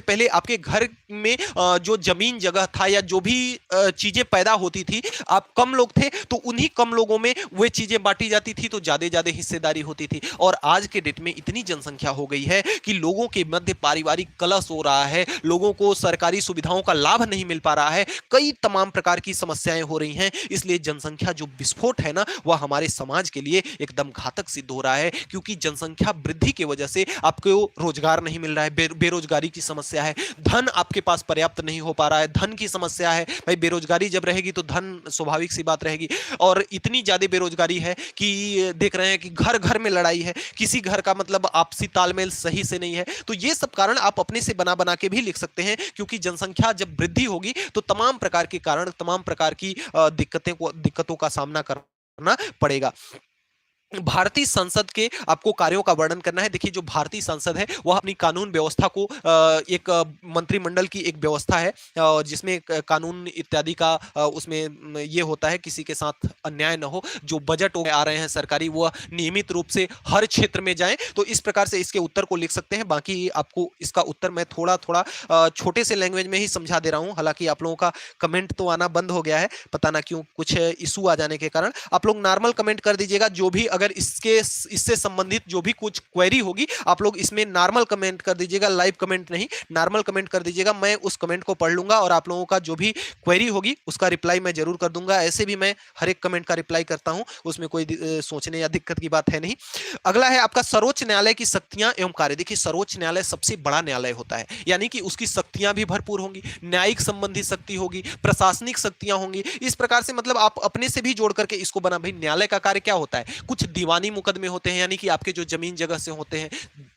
पहले आपके घर में जो जमीन जगह था या जो भी चीजें पैदा होती थी, आप कम लोग थे तो उन्हीं कम लोगों में वे चीजें बांटी जाती थी, तो ज्यादा हिस्सेदारी होती थी। और आज के डेट में इतनी जनसंख्या हो गई है कि लोगों के मध्य पारिवारिक कलश हो रहा है, लोगों को सरकारी सुविधाओं का लाभ नहीं मिल पा रहा है, कई तमाम प्रकार की समस्याएं हो रही हैं। इसलिए जनसंख्या जो विस्फोट है ना, वह हमारे समाज के लिए एकदम घातक सिद्ध हो रहा है, क्योंकि जनसंख्या जनसंख्या वृद्धि की वजह से आपको रोजगार नहीं मिल रहा है, बेरोजगारी की समस्या है, धन आपके पास पर्याप्त नहीं हो पा रहा है, धन की समस्या है। भाई बेरोजगारी जब रहेगी तो धन स्वाभाविक सी बात रहेगी, और इतनी ज्यादा बेरोजगारी है कि देख रहे हैं कि घर घर में लड़ाई है, किसी घर का मतलब आपसी तालमेल सही से नहीं है। तो ये सब कारण आप अपने से बना बना के भी लिख सकते हैं, क्योंकि जनसंख्या जब वृद्धि होगी तो तमाम प्रकार के कारण, तमाम प्रकार की दिक्कतों का सामना करना पड़ेगा। भारतीय संसद के आपको कार्यों का वर्णन करना है। देखिए जो भारतीय संसद है वह अपनी कानून व्यवस्था को एक मंत्रिमंडल की एक व्यवस्था है जिसमें कानून इत्यादि का उसमें ये होता है किसी के साथ अन्याय न हो, जो बजट आ रहे हैं सरकारी वह नियमित रूप से हर क्षेत्र में जाएं। तो इस प्रकार से इसके उत्तर को लिख सकते हैं। बाकी आपको इसका उत्तर मैं थोड़ा थोड़ा छोटे से लैंग्वेज में ही समझा दे रहा हूं, हालांकि आप लोगों का कमेंट तो आना बंद हो गया है, पता ना क्यों, कुछ इशू आ जाने के कारण। आप लोग नॉर्मल कमेंट कर दीजिएगा, जो भी अगर इससे संबंधित जो भी कुछ क्वेरी होगी आप लोग इसमें नॉर्मल कमेंट कर दीजिएगा, लाइव कमेंट नहीं, नॉर्मल कमेंट कर दीजिएगा। मैं उस कमेंट को पढ़ लूंगा और आप लोगों का जो भी क्वेरी होगी उसका रिप्लाई मैं जरूर कर दूंगा। ऐसे भी मैं हर एक कमेंट का रिप्लाई करता हूं, उसमें कोई सोचने या दिक्कत की बात है नहीं। अगला है आपका सर्वोच्च न्यायालय की शक्तियां एवं कार्य। देखिए सर्वोच्च न्यायालय सबसे बड़ा न्यायालय होता है, यानी कि उसकी शक्तियां भी भरपूर होंगी, न्यायिक संबंधी शक्ति होगी, प्रशासनिक शक्तियां होंगी। इस प्रकार से मतलब आप अपने से भी जोड़ करके इसको बना। भाई न्यायालय का कार्य क्या होता है, कुछ दीवानी मुकदमे होते हैं, यानी कि आपके जो जमीन जगह से होते हैं,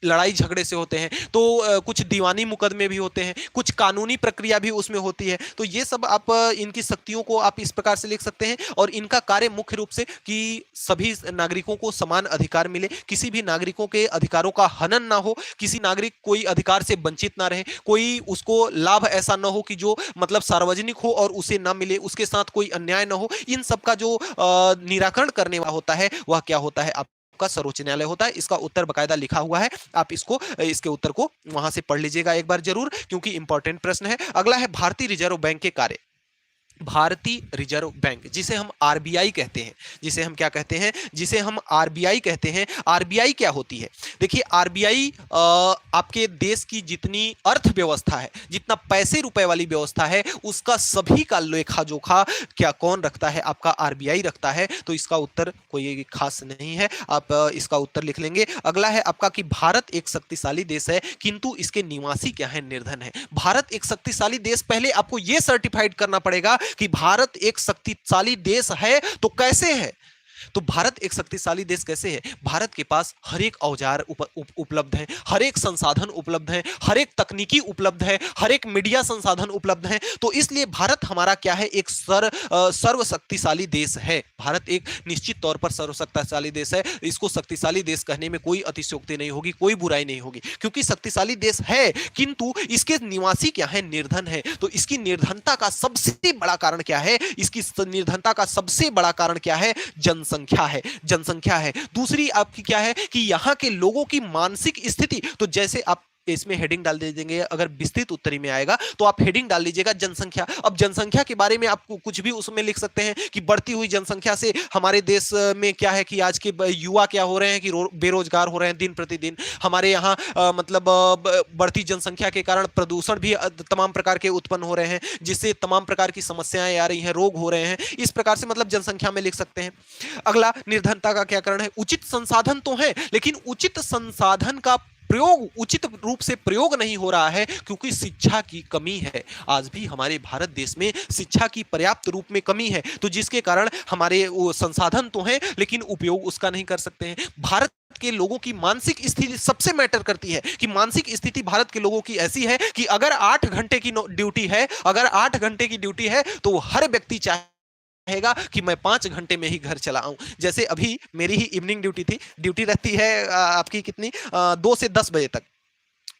लड़ाई झगड़े से होते हैं, तो कुछ दीवानी मुकदमे भी होते हैं, कुछ कानूनी प्रक्रिया भी उसमें होती है। तो ये सब आप इनकी शक्तियों को आप इस प्रकार से लिख सकते हैं। और इनका कार्य मुख्य रूप से कि सभी नागरिकों को समान अधिकार मिले, किसी भी नागरिकों के अधिकारों का हनन ना हो, किसी नागरिक कोई अधिकार से वंचित ना रहे, कोई उसको लाभ ऐसा ना हो कि जो मतलब सार्वजनिक हो और उसे ना मिले, उसके साथ कोई अन्याय ना हो। इन सब का जो निराकरण करने वाला होता है वह क्या होता है, आपका सर्वोच्च न्यायालय होता है। इसका उत्तर बकायदा लिखा हुआ है, आप इसके उत्तर को वहां से पढ़ लीजिएगा एक बार जरूर, क्योंकि इंपॉर्टेंट प्रश्न है। अगला है भारतीय रिजर्व बैंक के कार्य। भारतीय रिजर्व बैंक, जिसे हम आरबीआई कहते हैं, जिसे हम क्या कहते हैं, जिसे हम आरबीआई कहते हैं। आरबीआई क्या होती है? देखिए आरबीआई आपके देश की जितनी अर्थव्यवस्था है, जितना पैसे रुपए वाली व्यवस्था है, उसका सभी का लेखा जोखा क्या कौन रखता है? आपका आरबीआई रखता है। तो इसका उत्तर कोई खास नहीं है, आप इसका उत्तर लिख लेंगे। अगला है आपका कि भारत एक शक्तिशाली देश है किंतु इसके निवासी क्या है? निर्धन है। भारत एक शक्तिशाली देश, पहले आपको यह सर्टिफाइड करना पड़ेगा कि भारत एक शक्तिशाली देश है। तो कैसे है? तो भारत एक शक्तिशाली देश कैसे है? भारत के पास हर एक औजार उपलब्ध है, हर एक संसाधन उपलब्ध है, हर एक तकनीकी उपलब्ध है, हर एक मीडिया संसाधन उपलब्ध है। तो इसलिए भारत हमारा क्या है? एक सर्वशक्तिशाली देश है। भारत एक निश्चित तौर पर सर्वशक्तिशाली देश है। इसको शक्तिशाली देश कहने में कोई अतिशयोक्ति नहीं होगी, कोई बुराई नहीं होगी, क्योंकि शक्तिशाली देश है किंतु इसके निवासी क्या है? निर्धन है। तो इसकी निर्धनता का सबसे बड़ा कारण क्या है? इसकी निर्धनता का सबसे बड़ा कारण क्या है? जनसंख्या है, जनसंख्या है। दूसरी आपकी क्या है कि यहां के लोगों की मानसिक स्थिति। तो जैसे आप इसमें हेडिंग डाल दे देंगे, अगर विस्तृत उत्तरी में आएगा तो आप हेडिंग डाल लीजिएगा जनसंख्या। अब जनसंख्या के बारे में आप कुछ भी उसमें लिख सकते हैं कि बढ़ती हुई जनसंख्या से हमारे देश में क्या है कि आज के युवा क्या हो रहे हैं कि बेरोजगार हो रहे हैं दिन प्रतिदिन। हमारे यहाँ मतलब बढ़ती जनसंख्या के कारण प्रदूषण भी तमाम प्रकार के उत्पन्न हो रहे हैं, जिससे तमाम प्रकार की समस्याएं आ रही हैं, रोग हो रहे हैं। इस प्रकार से मतलब जनसंख्या में लिख सकते हैं। अगला निर्धनता का क्या कारण है? उचित संसाधन तो है, लेकिन उचित संसाधन का प्रयोग उचित रूप से प्रयोग नहीं हो रहा है, क्योंकि शिक्षा की कमी है। आज भी हमारे भारत देश में शिक्षा की पर्याप्त रूप में कमी है, तो जिसके कारण हमारे वो संसाधन तो हैं लेकिन उपयोग उसका नहीं कर सकते हैं। भारत के लोगों की मानसिक स्थिति सबसे मैटर करती है कि मानसिक स्थिति भारत के लोगों की ऐसी है कि अगर 8 घंटे की ड्यूटी है, अगर 8 घंटे की ड्यूटी है तो हर व्यक्ति चाहे रहेगा कि मैं 5 घंटे में ही घर चला आऊं। जैसे अभी मेरी ही इवनिंग ड्यूटी थी, ड्यूटी रहती है आपकी कितनी 2 से 10 बजे तक,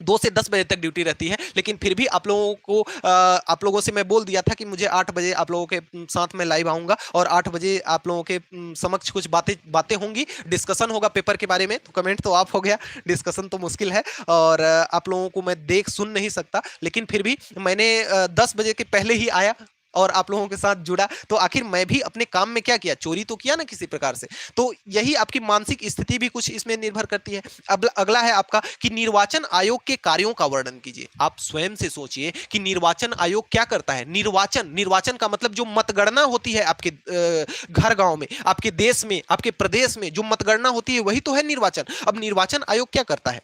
2 से 10 बजे तक ड्यूटी रहती है। लेकिन फिर भी आप लोगों से मैं बोल दिया था कि मुझे 8 बजे आप लोगों के साथ में लाइव आऊंगा और 8 बजे आप लोगों के समक्ष कुछ बातें होंगी, डिस्कशन होगा पेपर के बारे में। तो कमेंट तो आप हो गया, डिस्कशन तो मुश्किल है और आप लोगों को मैं देख सुन नहीं सकता, लेकिन फिर भी मैंने 10 बजे के पहले ही आया, और आप लोगों के साथ जुड़ा, तो आखिर मैं भी अपने काम में क्या किया, चोरी तो किया ना किसी प्रकार से। तो यही आपकी मानसिक स्थिति भी कुछ इसमें निर्भर करती है। अब अगला है आपका कि निर्वाचन आयोग के कार्यों का वर्णन कीजिए। आप स्वयं से सोचिए कि निर्वाचन आयोग क्या करता है। निर्वाचन, निर्वाचन का मतलब जो मतगणना होती है आपके घर गांव में, आपके देश में, आपके प्रदेश में जो मतगणना होती है वही तो है निर्वाचन। अब निर्वाचन आयोग क्या करता है,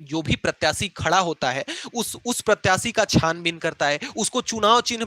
जो भी प्रत्याशी खड़ा होता है उस प्रत्याशी का छानबीन करता है, उसको चुनाव चिन्ह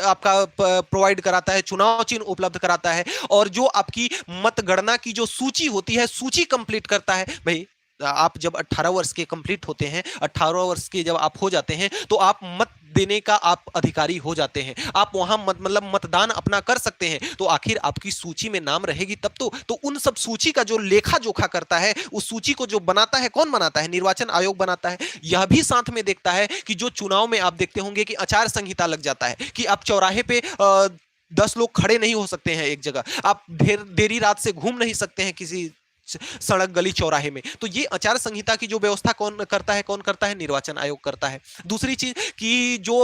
आपका प्रोवाइड कराता है, चुनाव चिन्ह उपलब्ध कराता है, और जो आपकी मतगणना की जो सूची होती है, सूची कंप्लीट करता है। भाई आप जब 18 वर्ष के कंप्लीट होते हैं, 18 वर्ष के जब आप हो जाते हैं तो आप मत देने का आप अधिकारी हो जाते हैं, आप वहां मतलब मतदान अपना कर सकते हैं। तो आखिर आपकी सूची में नाम रहेगी तब तो उन सब सूची का जो लेखा जोखा करता है, उस सूची को जो बनाता है, कौन बनाता है, निर्वाचन आयोग बनाता है। यह भी साथ में देखता है कि जो चुनाव में आप देखते होंगे कि आचार संहिता लग जाता है कि आप चौराहे पे 10 लोग खड़े नहीं हो सकते हैं एक जगह, आप देरी रात से घूम नहीं सकते हैं किसी सड़क गली चौराहे में। तो ये आचार संहिता की जो व्यवस्था कौन करता है, कौन करता है, निर्वाचन आयोग करता है। दूसरी चीज कि जो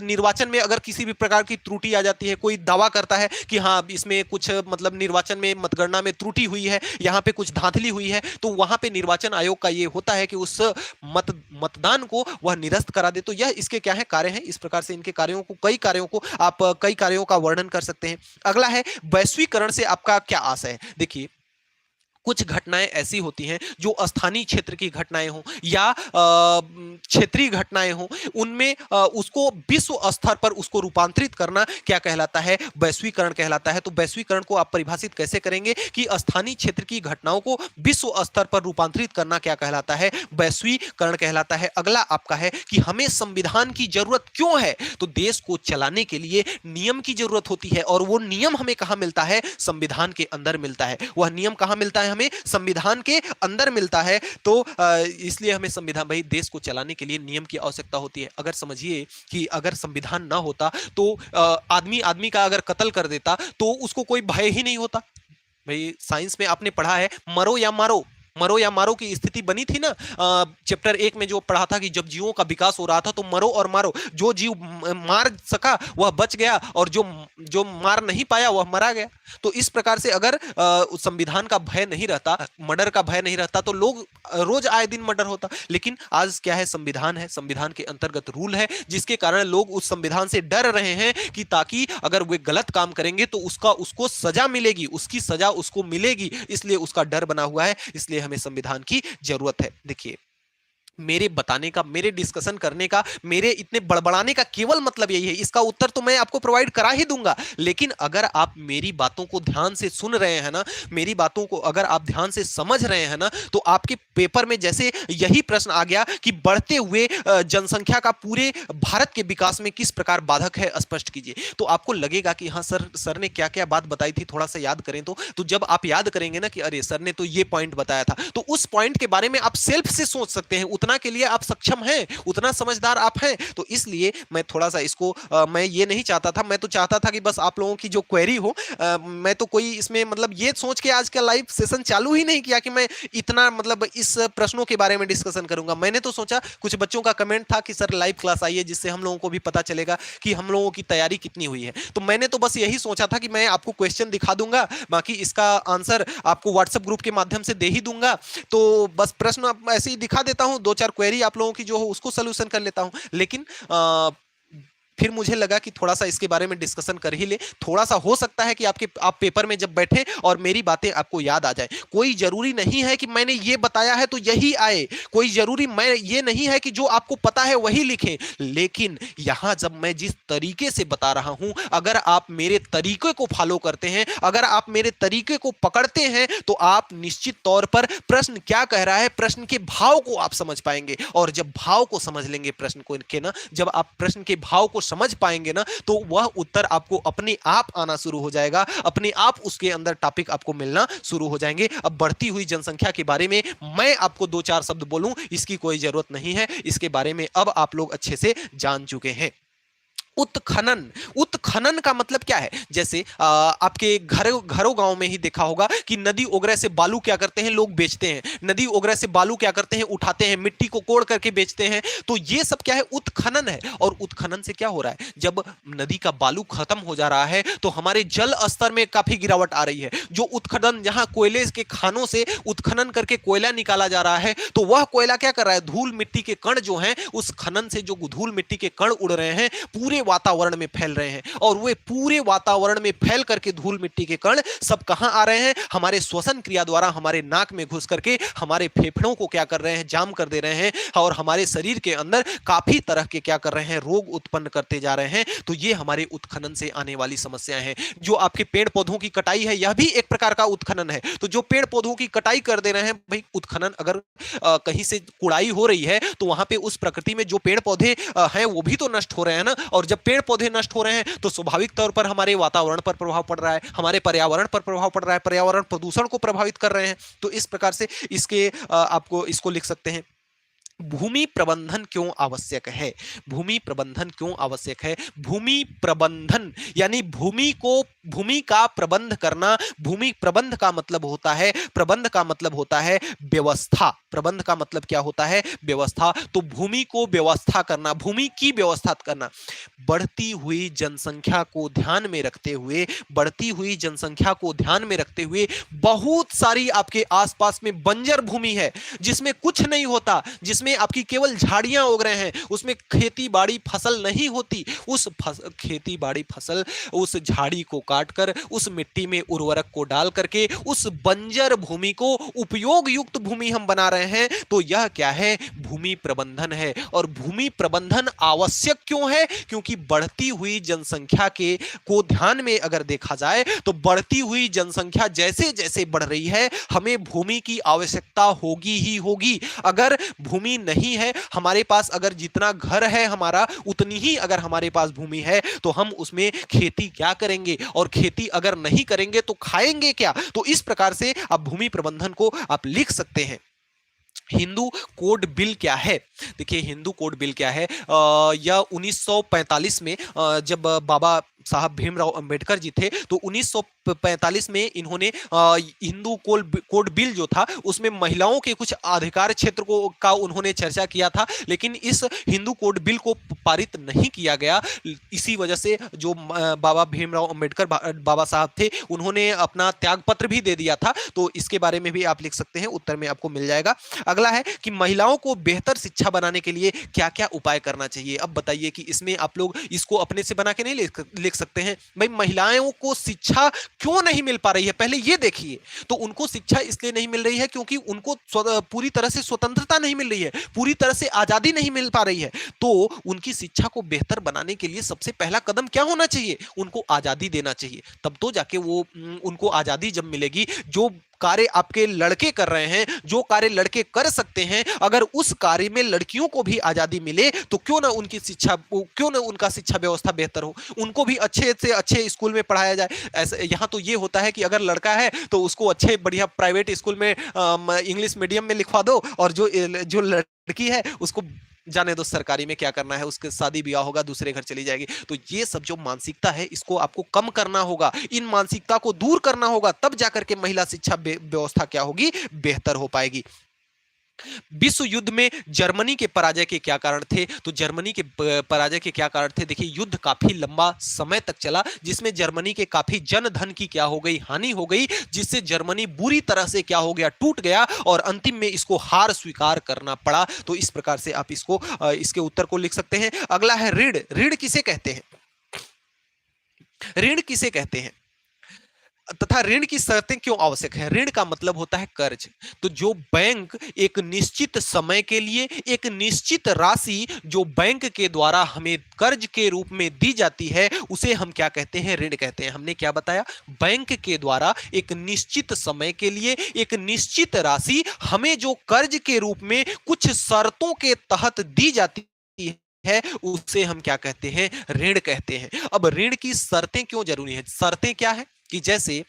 निर्वाचन में अगर किसी भी प्रकार की त्रुटि आ जाती है, कोई दावा करता है कि हाँ इसमें कुछ मतलब निर्वाचन में मतगणना में त्रुटि हुई है, यहाँ पे कुछ धांधली हुई है, तो वहां पे निर्वाचन आयोग का ये होता है कि उस मतदान को वह निरस्त करा दे। तो यह इसके क्या है, कार्य हैं। इस प्रकार से इनके कार्यों को, कई कार्यों का वर्णन कर सकते हैं। अगला है वैश्वीकरण से आपका क्या आशय है। देखिए कुछ घटनाएं ऐसी होती हैं जो स्थानीय क्षेत्र की घटनाएं हों या क्षेत्रीय घटनाएं हों, उनमें उसको विश्व स्तर पर उसको रूपांतरित करना क्या कहलाता है, वैश्वीकरण कहलाता है। तो वैश्वीकरण को आप परिभाषित कैसे करेंगे कि स्थानीय क्षेत्र की घटनाओं को विश्व स्तर पर रूपांतरित करना क्या कहलाता है, वैश्वीकरण कहलाता है। अगला आपका है कि हमें संविधान की जरूरत क्यों है। तो देश को चलाने के लिए नियम की जरूरत होती है, और वो नियम हमें कहां मिलता है, संविधान के अंदर मिलता है। वह नियम कहां मिलता है, हमें संविधान के अंदर मिलता है। तो इसलिए हमें संविधान, भाई देश को चलाने के लिए नियम की आवश्यकता होती है। अगर समझिए कि अगर संविधान ना होता तो आदमी आदमी का अगर कत्ल कर देता तो उसको कोई भय ही नहीं होता। भाई साइंस में आपने पढ़ा है मरो या मारो, मरो या मारो की स्थिति बनी थी ना। चैप्टर 1 में जो पढ़ा था कि जब जीवों का विकास हो रहा था तो मरो और मारो, जो जीव मार सका वह बच गया और जो जो मार नहीं पाया वह मरा गया। तो इस प्रकार से अगर संविधान का भय नहीं रहता, मर्डर का भय नहीं रहता, तो लोग रोज आए दिन मर्डर होता। लेकिन आज क्या है, संविधान है, संविधान के अंतर्गत रूल है, जिसके कारण लोग उस संविधान से डर रहे हैं कि ताकि अगर वे गलत काम करेंगे तो उसको सजा मिलेगी, उसकी सजा उसको मिलेगी, इसलिए उसका डर बना हुआ है। इसलिए हमें संविधान की जरूरत है। देखिए मेरे बताने का, मेरे डिस्कशन करने का, मेरे इतने बड़बड़ाने का केवल मतलब यही है। इसका उत्तर तो मैं आपको प्रोवाइड करा ही दूंगा, लेकिन अगर आप मेरी बातों को ध्यान से सुन रहे हैं ना, मेरी बातों को अगर आप ध्यान से समझ रहे हैं ना, तो आपके पेपर में जैसे यही प्रश्न आ गया कि बढ़ते हुए जनसंख्या का पूरे भारत के विकास में किस प्रकार बाधक है, स्पष्ट कीजिए। तो आपको लगेगा कि हाँ सर ने क्या क्या बात बताई थी, थोड़ा सा याद करें। तो जब आप याद करेंगे ना कि अरे सर ने तो ये पॉइंट बताया था, तो उस पॉइंट के बारे में आप सेल्फ से सोच सकते हैं, उतना के लिए आप सक्षम हैं, उतना समझदार आप हैं। तो इसलिए मैं थोड़ा सा इसको मैं ये नहीं चाहता था, मैं तो चाहता था कि बस आप लोगों की जो क्वेरी हो, मैं तो कोई इसमें मतलब ये सोच के आज का लाइव सेशन चालू ही नहीं किया कि मैं इतना मतलब इस प्रश्नों के बारे में डिस्कशन करूंगा। मैंने तो सोचा, कुछ बच्चों का कमेंट था कि सर लाइव क्लास आइए, जिससे हम लोगों को भी पता चलेगा कि हम लोगों की तैयारी कितनी हुई है। तो मैंने तो बस यही सोचा था कि मैं आपको क्वेश्चन दिखा दूंगा, बाकी इसका आंसर आपको व्हाट्सएप ग्रुप के माध्यम से दे ही दूंगा। तो बस प्रश्न ऐसे ही दिखा देता हूं, 2-4 क्वेरी आप लोगों की जो हो उसको सॉल्यूशन कर लेता हूं। लेकिन फिर मुझे लगा कि थोड़ा सा इसके बारे में डिस्कशन कर ही ले। थोड़ा सा हो सकता है कि आप पेपर में जब बैठे और मेरी बातें आपको याद आ जाए। कोई जरूरी नहीं है कि मैंने ये बताया है तो यही आए, कोई जरूरी मैं ये नहीं है कि जो आपको पता है वही लिखें। लेकिन यहां जब मैं जिस तरीके से बता रहा हूं, अगर आप मेरे तरीके को फॉलो करते हैं, अगर आप मेरे तरीके को पकड़ते हैं, तो आप निश्चित तौर पर प्रश्न क्या कह रहा है, प्रश्न के भाव को आप समझ पाएंगे। और जब भाव को समझ लेंगे प्रश्न को के ना, जब आप प्रश्न के भाव को समझ पाएंगे ना, तो वह उत्तर आपको अपने आप आना शुरू हो जाएगा, अपने आप उसके अंदर टॉपिक आपको मिलना शुरू हो जाएंगे। अब बढ़ती हुई जनसंख्या के बारे में मैं आपको 2-4 शब्द बोलूं, इसकी कोई जरूरत नहीं है, इसके बारे में अब आप लोग अच्छे से जान चुके हैं। उत्खनन। उत्खनन का मतलब क्या है? जैसे आपके घरों गांव में ही देखा होगा कि नदी वगैरह से बालू क्या करते हैं, लोग बेचते हैं। नदी वगैरह से बालू क्या करते हैं, उठाते हैं, मिट्टी को कोड़ करके बेचते हैं। तो ये सब क्या है? उत्खनन है। और उत्खनन से क्या हो रहा है? जब नदी का बालू खत्म हो जा रहा है तो हमारे जल स्तर में काफी गिरावट आ रही है। जो उत्खनन, जहां कोयले के खानों से उत्खनन करके कोयला निकाला जा रहा है, तो वह कोयला क्या कर रहा है? धूल मिट्टी के कण जो हैं, उस खनन से जो धूल मिट्टी के कण उड़ रहे हैं, पूरे वातावरण में फैल रहे हैं। और वे पूरे वातावरण में फैल करके धूल मिट्टी के कण सब कहां आ रहे हैं? हमारे श्वसन क्रिया द्वारा हमारे नाक में घुस करके हमारे फेफड़ों को क्या कर रहे हैं? जाम कर दे रहे हैं। और हमारे शरीर के अंदर काफी तरह के क्या कर रहे हैं? रोग उत्पन्न करते जा रहे हैं। तो ये हमारे उत्खनन से आने वाली समस्याएं हैं। जो आपके पेड़ पौधों की कटाई है, यह भी एक प्रकार का उत्खनन है। तो जो पेड़ पौधों की कटाई कर दे रहे हैं भाई, उत्खनन अगर कहीं से कुड़ाई हो रही है तो वहां पे उस प्रकृति में जो पेड़ पौधे हैं वो भी तो नष्ट हो रहे हैं ना। और जब पेड़ पौधे नष्ट हो रहे हैं तो स्वाभाविक तौर पर हमारे वातावरण पर प्रभाव पड़ रहा है, हमारे पर्यावरण पर प्रभाव पड़ रहा है, पर्यावरण प्रदूषण को प्रभावित कर रहे हैं। तो इस प्रकार से इसके आपको इसको लिख सकते हैं। भूमि प्रबंधन क्यों आवश्यक है? भूमि प्रबंधन क्यों आवश्यक है? भूमि प्रबंधन यानी भूमि का प्रबंध करना। भूमि प्रबंध का मतलब होता है, प्रबंध का मतलब होता है व्यवस्था। प्रबंध का मतलब क्या होता है? व्यवस्था। तो भूमि को व्यवस्था करना, भूमि की व्यवस्था करना। बढ़ती हुई जनसंख्या को ध्यान में रखते हुए, बढ़ती हुई जनसंख्या को ध्यान में रखते हुए बहुत सारी आपके आसपास में बंजर भूमि है जिसमें कुछ नहीं होता, जिसमें आपकी केवल झाड़ियां उग रहे हैं, उसमें खेती बाड़ी फसल नहीं होती। उस खेती बाड़ी फसल, उस झाड़ी को काटकर उस मिट्टी में उर्वरक को डाल करके उस बंजर भूमि को उपयोग युक्त भूमि हम बना रहे हैं। तो यह क्या है? भूमि प्रबंधन है। और भूमि प्रबंधन आवश्यक क्यों है? क्योंकि बढ़ती हुई जनसंख्या के को ध्यान में अगर देखा जाए तो बढ़ती हुई जनसंख्या जैसे जैसे बढ़ रही है, हमें भूमि की आवश्यकता होगी ही होगी। अगर भूमि नहीं है हमारे पास, अगर जितना घर है हमारा उतनी ही अगर हमारे पास भूमि है, तो हम उसमें खेती क्या करेंगे? और खेती अगर नहीं करेंगे तो खाएंगे क्या? तो इस प्रकार से आप भूमि प्रबंधन को आप लिख सकते हैं। हिंदू कोड बिल क्या है? देखिए, हिंदू कोड बिल क्या है? यह 1945 में जब बाबा साहब भीमराव अंबेडकर जी थे, तो 1945 में इन्होंने हिंदू कोड बिल जो था उसमें महिलाओं के कुछ अधिकार क्षेत्र को का उन्होंने चर्चा किया था। लेकिन इस हिंदू कोड बिल को पारित नहीं किया गया। इसी वजह से जो बाबा भीमराव अंबेडकर बाबा साहब थे, उन्होंने अपना त्यागपत्र भी दे दिया था। तो इसके बारे में भी आप लिख सकते हैं, उत्तर में आपको मिल जाएगा। अगला है कि महिलाओं को बेहतर शिक्षा बनाने के लिए क्या क्या उपाय करना चाहिए? अब बताइए कि इसमें आप लोग इसको अपने से बना के नहीं लिख सकते हैं। भाई, महिलाओं को शिक्षा क्यों नहीं मिल पा रही है, पहले ये देखिए। तो उनको शिक्षा इसलिए नहीं मिल रही है क्योंकि उनको पूरी तरह से स्वतंत्रता नहीं मिल रही है, पूरी तरह से आजादी नहीं मिल पा रही है। तो उनकी शिक्षा को बेहतर बनाने के लिए सबसे पहला कदम क्या होना चाहिए? उनको आजादी देना चाहिए। तब तो जाके वो उनको आजादी जब मिलेगी, जो कार्य आपके लड़के कर रहे हैं, जो कार्य लड़के कर सकते हैं, अगर उस कार्य में लड़कियों को भी आजादी मिले तो क्यों ना उनका शिक्षा व्यवस्था बेहतर हो, उनको भी अच्छे से अच्छे स्कूल में पढ़ाया जाए। ऐसे यहाँ तो ये होता है कि अगर लड़का है तो उसको अच्छे बढ़िया प्राइवेट स्कूल में इंग्लिश मीडियम में लिखवा दो, और जो लड़की है उसको जाने दो सरकारी में क्या करना है, उसके शादी ब्याह होगा, दूसरे घर चली जाएगी। तो ये सब जो मानसिकता है इसको आपको कम करना होगा, इन मानसिकता को दूर करना होगा, तब जाकर के महिला शिक्षा व्यवस्था क्या होगी? बेहतर हो पाएगी। विश्व युद्ध में जर्मनी के पराजय के क्या कारण थे? तो जर्मनी के पराजय के क्या कारण थे? देखिए, युद्ध काफी लंबा समय तक चला, जिसमें जर्मनी के काफी जन धन की क्या हो गई? हानि हो गई, जिससे जर्मनी बुरी तरह से क्या हो गया? टूट गया, और अंतिम में इसको हार स्वीकार करना पड़ा। तो इस प्रकार से आप इसको इसके उत्तर को लिख सकते हैं। अगला है ऋण। ऋण किसे कहते हैं? ऋण किसे कहते हैं तथा ऋण की शर्तें क्यों आवश्यक है? ऋण का मतलब होता है कर्ज। तो जो बैंक एक निश्चित समय के लिए एक निश्चित राशि जो बैंक के द्वारा हमें कर्ज के रूप में दी जाती है, उसे हम क्या कहते हैं? ऋण कहते हैं। हमने क्या बताया? बैंक के द्वारा एक निश्चित समय के लिए एक निश्चित राशि हमें जो कर्ज के रूप में कुछ शर्तों के तहत दी जाती है, उसे हम क्या कहते हैं? ऋण कहते हैं। अब ऋण की शर्तें क्यों जरूरी है? शर्तें क्या है कि जैसे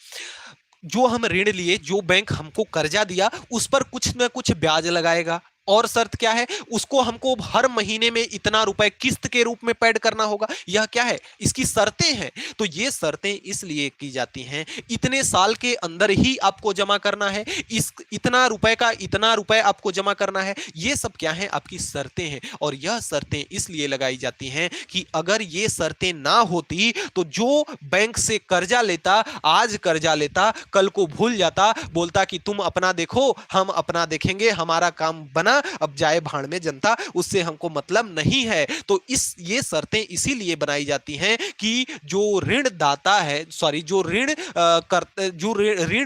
जो हम ऋण लिए, जो बैंक हमको कर्जा दिया, उस पर कुछ ना कुछ ब्याज लगाएगा, और शर्त क्या है, उसको हमको हर महीने में इतना रुपए किस्त के रूप में पेड करना होगा। यह क्या है, इसकी शर्तें हैं। तो ये शर्तें इसलिए की जाती हैं, इतने साल के अंदर ही आपको जमा करना है, इस इतना रुपए का इतना रुपए आपको जमा करना है। ये सब क्या है, आपकी शर्तें हैं। और यह शर्तें इसलिए लगाई जाती हैं कि अगर ये शर्तें ना होती तो जो बैंक से कर्जा लेता, आज कर्जा लेता, कल को भूल जाता, बोलता कि तुम अपना देखो, हम अपना देखेंगे, हमारा काम बना, अब जाए भाड़ में जनता, उससे हमको मतलब नहीं है। तो ये शर्तें इसीलिए बनाई जाती हैं कि जो ऋण दाता है, सॉरी, जो ऋण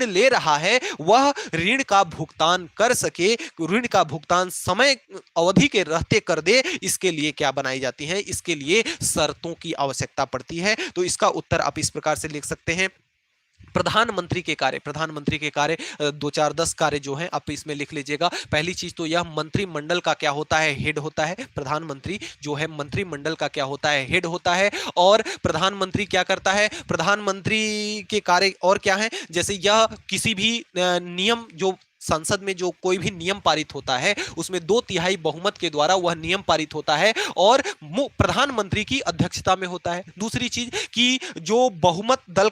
ले रहा है, वह ऋण का भुगतान कर सके, ऋण का भुगतान समय अवधि के रहते कर दे। इसके लिए क्या बनाई जाती है, इसके लिए शर्तों की आवश्यकता पड़ती है। तो इसका उत्तर आप इस प्रकार से लिख सकते हैं, प्रधानमंत्री के कार्य। प्रधानमंत्री के कार्य 2 4 10 कार्य जो हैं आप इसमें लिख लीजिएगा। पहली चीज तो यह मंत्रिमंडल का क्या होता है, हेड होता है। प्रधानमंत्री जो है मंत्रिमंडल का क्या होता है, हेड होता है। और प्रधानमंत्री क्या करता है, प्रधानमंत्री के कार्य और क्या है, जैसे यह किसी भी नियम, जो संसद में जो कोई भी नियम पारित होता है उसमें 2/3 बहुमत के द्वारा वह नियम पारित होता है और प्रधानमंत्री की अध्यक्षता में होता है। दूसरी चीज कि जो बहुमत दल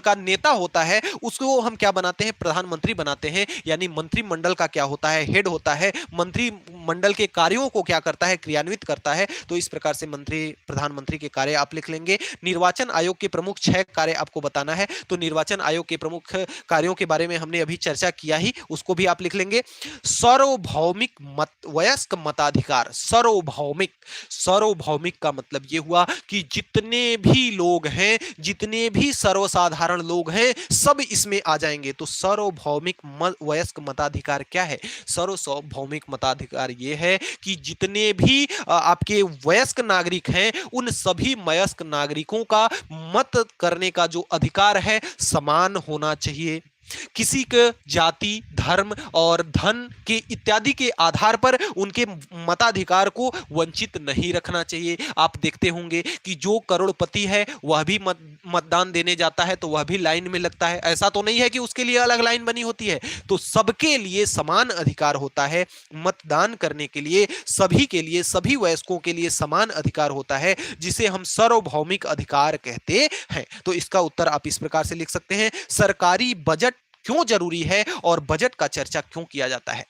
का नेता होता है उसको हम क्या बनाते हैं, प्रधानमंत्री बनाते हैं। यानी मंत्रिमंडल का क्या होता है, हेड होता है। मंत्रिमंडल के कार्यों को क्या करता है, क्रियान्वित करता है। तो इस प्रकार से प्रधानमंत्री के कार्य आप लिख लेंगे। निर्वाचन आयोग के प्रमुख 6 कार्य आपको बताना है। तो निर्वाचन आयोग के प्रमुख कार्यों के बारे में हमने अभी चर्चा किया ही, उसको भी आप लिख लेंगे। सार्वभौमिक वयस्क मताधिकार। सार्वभौमिक का मतलब यह हुआ कि जितने भी लोग हैं, जितने भी सर्वसाधारण लोग हैं, सब इसमें आ जाएंगे। तो सार्वभौमिक वयस्क मताधिकार क्या है, सार्वभौमिक मताधिकार यह है कि जितने भी आपके वयस्क नागरिक हैं, उन सभी वयस्क नागरिकों का मत करने का जो अधिकार है समान होना चाहिए। किसी के जाति, धर्म और धन के इत्यादि के आधार पर उनके मताधिकार को वंचित नहीं रखना चाहिए। आप देखते होंगे कि जो करोड़पति है वह भी मतदान देने जाता है तो वह भी लाइन में लगता है। ऐसा तो नहीं है कि उसके लिए अलग लाइन बनी होती है। तो सबके लिए समान अधिकार होता है मतदान करने के लिए, सभी के लिए, सभी वयस्कों के लिए समान अधिकार होता है, जिसे हम सार्वभौमिक अधिकार कहते हैं। तो इसका उत्तर आप इस प्रकार से लिख सकते हैं, सरकारी बजट क्यों जरूरी है और बजट का चर्चा क्यों किया जाता है।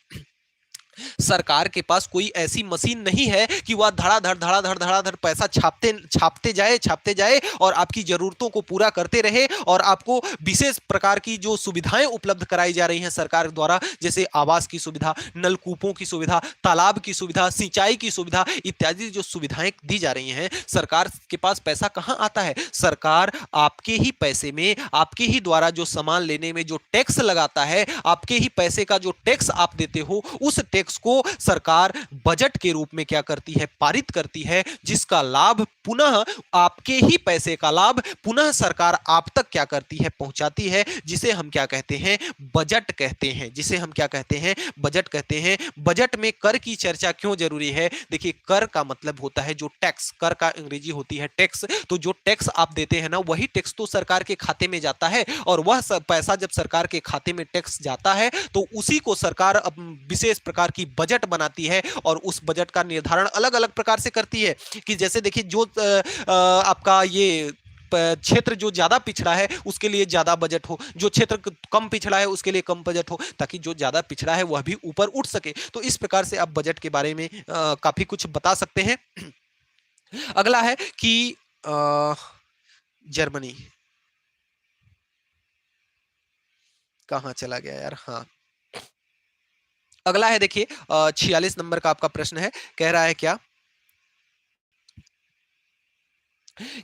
सरकार के पास कोई ऐसी मशीन नहीं है कि वह धड़ाधड़ पैसा छापते जाए और आपकी जरूरतों को पूरा करते रहे और आपको विशेष प्रकार की जो सुविधाएं उपलब्ध कराई जा रही हैं सरकार द्वारा, जैसे आवास की सुविधा, नलकूपों की सुविधा, तालाब की सुविधा, सिंचाई की सुविधा इत्यादि जो सुविधाएं दी जा रही हैं, सरकार के पास पैसा कहां आता है। सरकार आपके ही पैसे में, आपके ही द्वारा जो सामान लेने में जो टैक्स लगाता है, आपके ही पैसे का जो टैक्स आप देते हो, उस टैक्स को सरकार बजट के रूप में क्या करती है, पारित करती है, जिसका लाभ पुनः आपके ही पैसे का लाभ पुनः सरकार आप तक क्या करती है, पहुंचाती है, जिसे हम क्या कहते हैं, बजट कहते हैं। जिसे हम क्या कहते हैं, बजट कहते हैं। बजट में कर की चर्चा क्यों जरूरी है। देखिए, कर का मतलब होता है जो टैक्स, कर का अंग्रेजी होती है टैक्स। तो जो टैक्स आप देते हैं ना, वही टैक्स तो सरकार के खाते में जाता है और वह पैसा जब सरकार के खाते में टैक्स जाता है तो उसी को सरकार विशेष प्रकार की बजट बनाती है और उस बजट का निर्धारण अलग अलग प्रकार से करती है। कि जैसे देखिए, जो आपका ये क्षेत्र जो ज्यादा पिछड़ा है उसके लिए ज्यादा बजट हो, जो क्षेत्र कम पिछड़ा है उसके लिए कम बजट हो, ताकि जो ज्यादा पिछड़ा है वह भी ऊपर उठ सके। तो इस प्रकार से आप बजट के बारे में काफी कुछ बता सकते हैं। अगला है कि जर्मनी कहां चला गया यार। हाँ, अगला है देखिए 46 नंबर का आपका प्रश्न है। कह रहा है क्या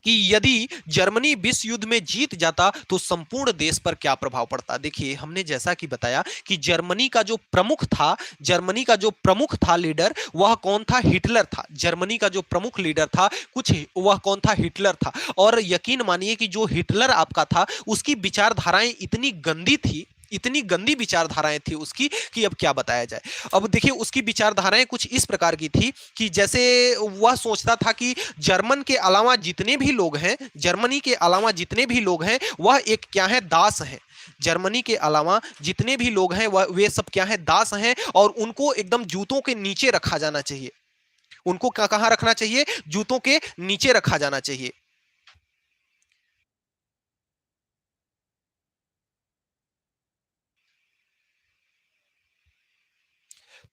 कि यदि जर्मनी विश्व युद्ध में जीत जाता तो संपूर्ण देश पर क्या प्रभाव पड़ता। देखिए, हमने जैसा कि बताया कि जर्मनी का जो प्रमुख था लीडर, वह कौन था, हिटलर था। जर्मनी का जो प्रमुख लीडर था वह कौन था, हिटलर था। और यकीन मानिए कि जो हिटलर आपका था उसकी विचारधाराएं इतनी गंदी थी, इतनी गंदी विचारधाराएं थी उसकी कि अब क्या बताया जाए। अब देखिए उसकी विचारधाराएं कुछ इस प्रकार की थी कि जैसे वह सोचता था कि जर्मन के अलावा जितने भी लोग हैं, जर्मनी के अलावा जितने भी लोग हैं, वह एक क्या है, दास हैं। जर्मनी के अलावा जितने भी लोग हैं वह वे सब क्या है, दास हैं, और उनको एकदम जूतों के नीचे रखा जाना चाहिए। उनको कहां रखना चाहिए? जूतों के नीचे रखा जाना चाहिए।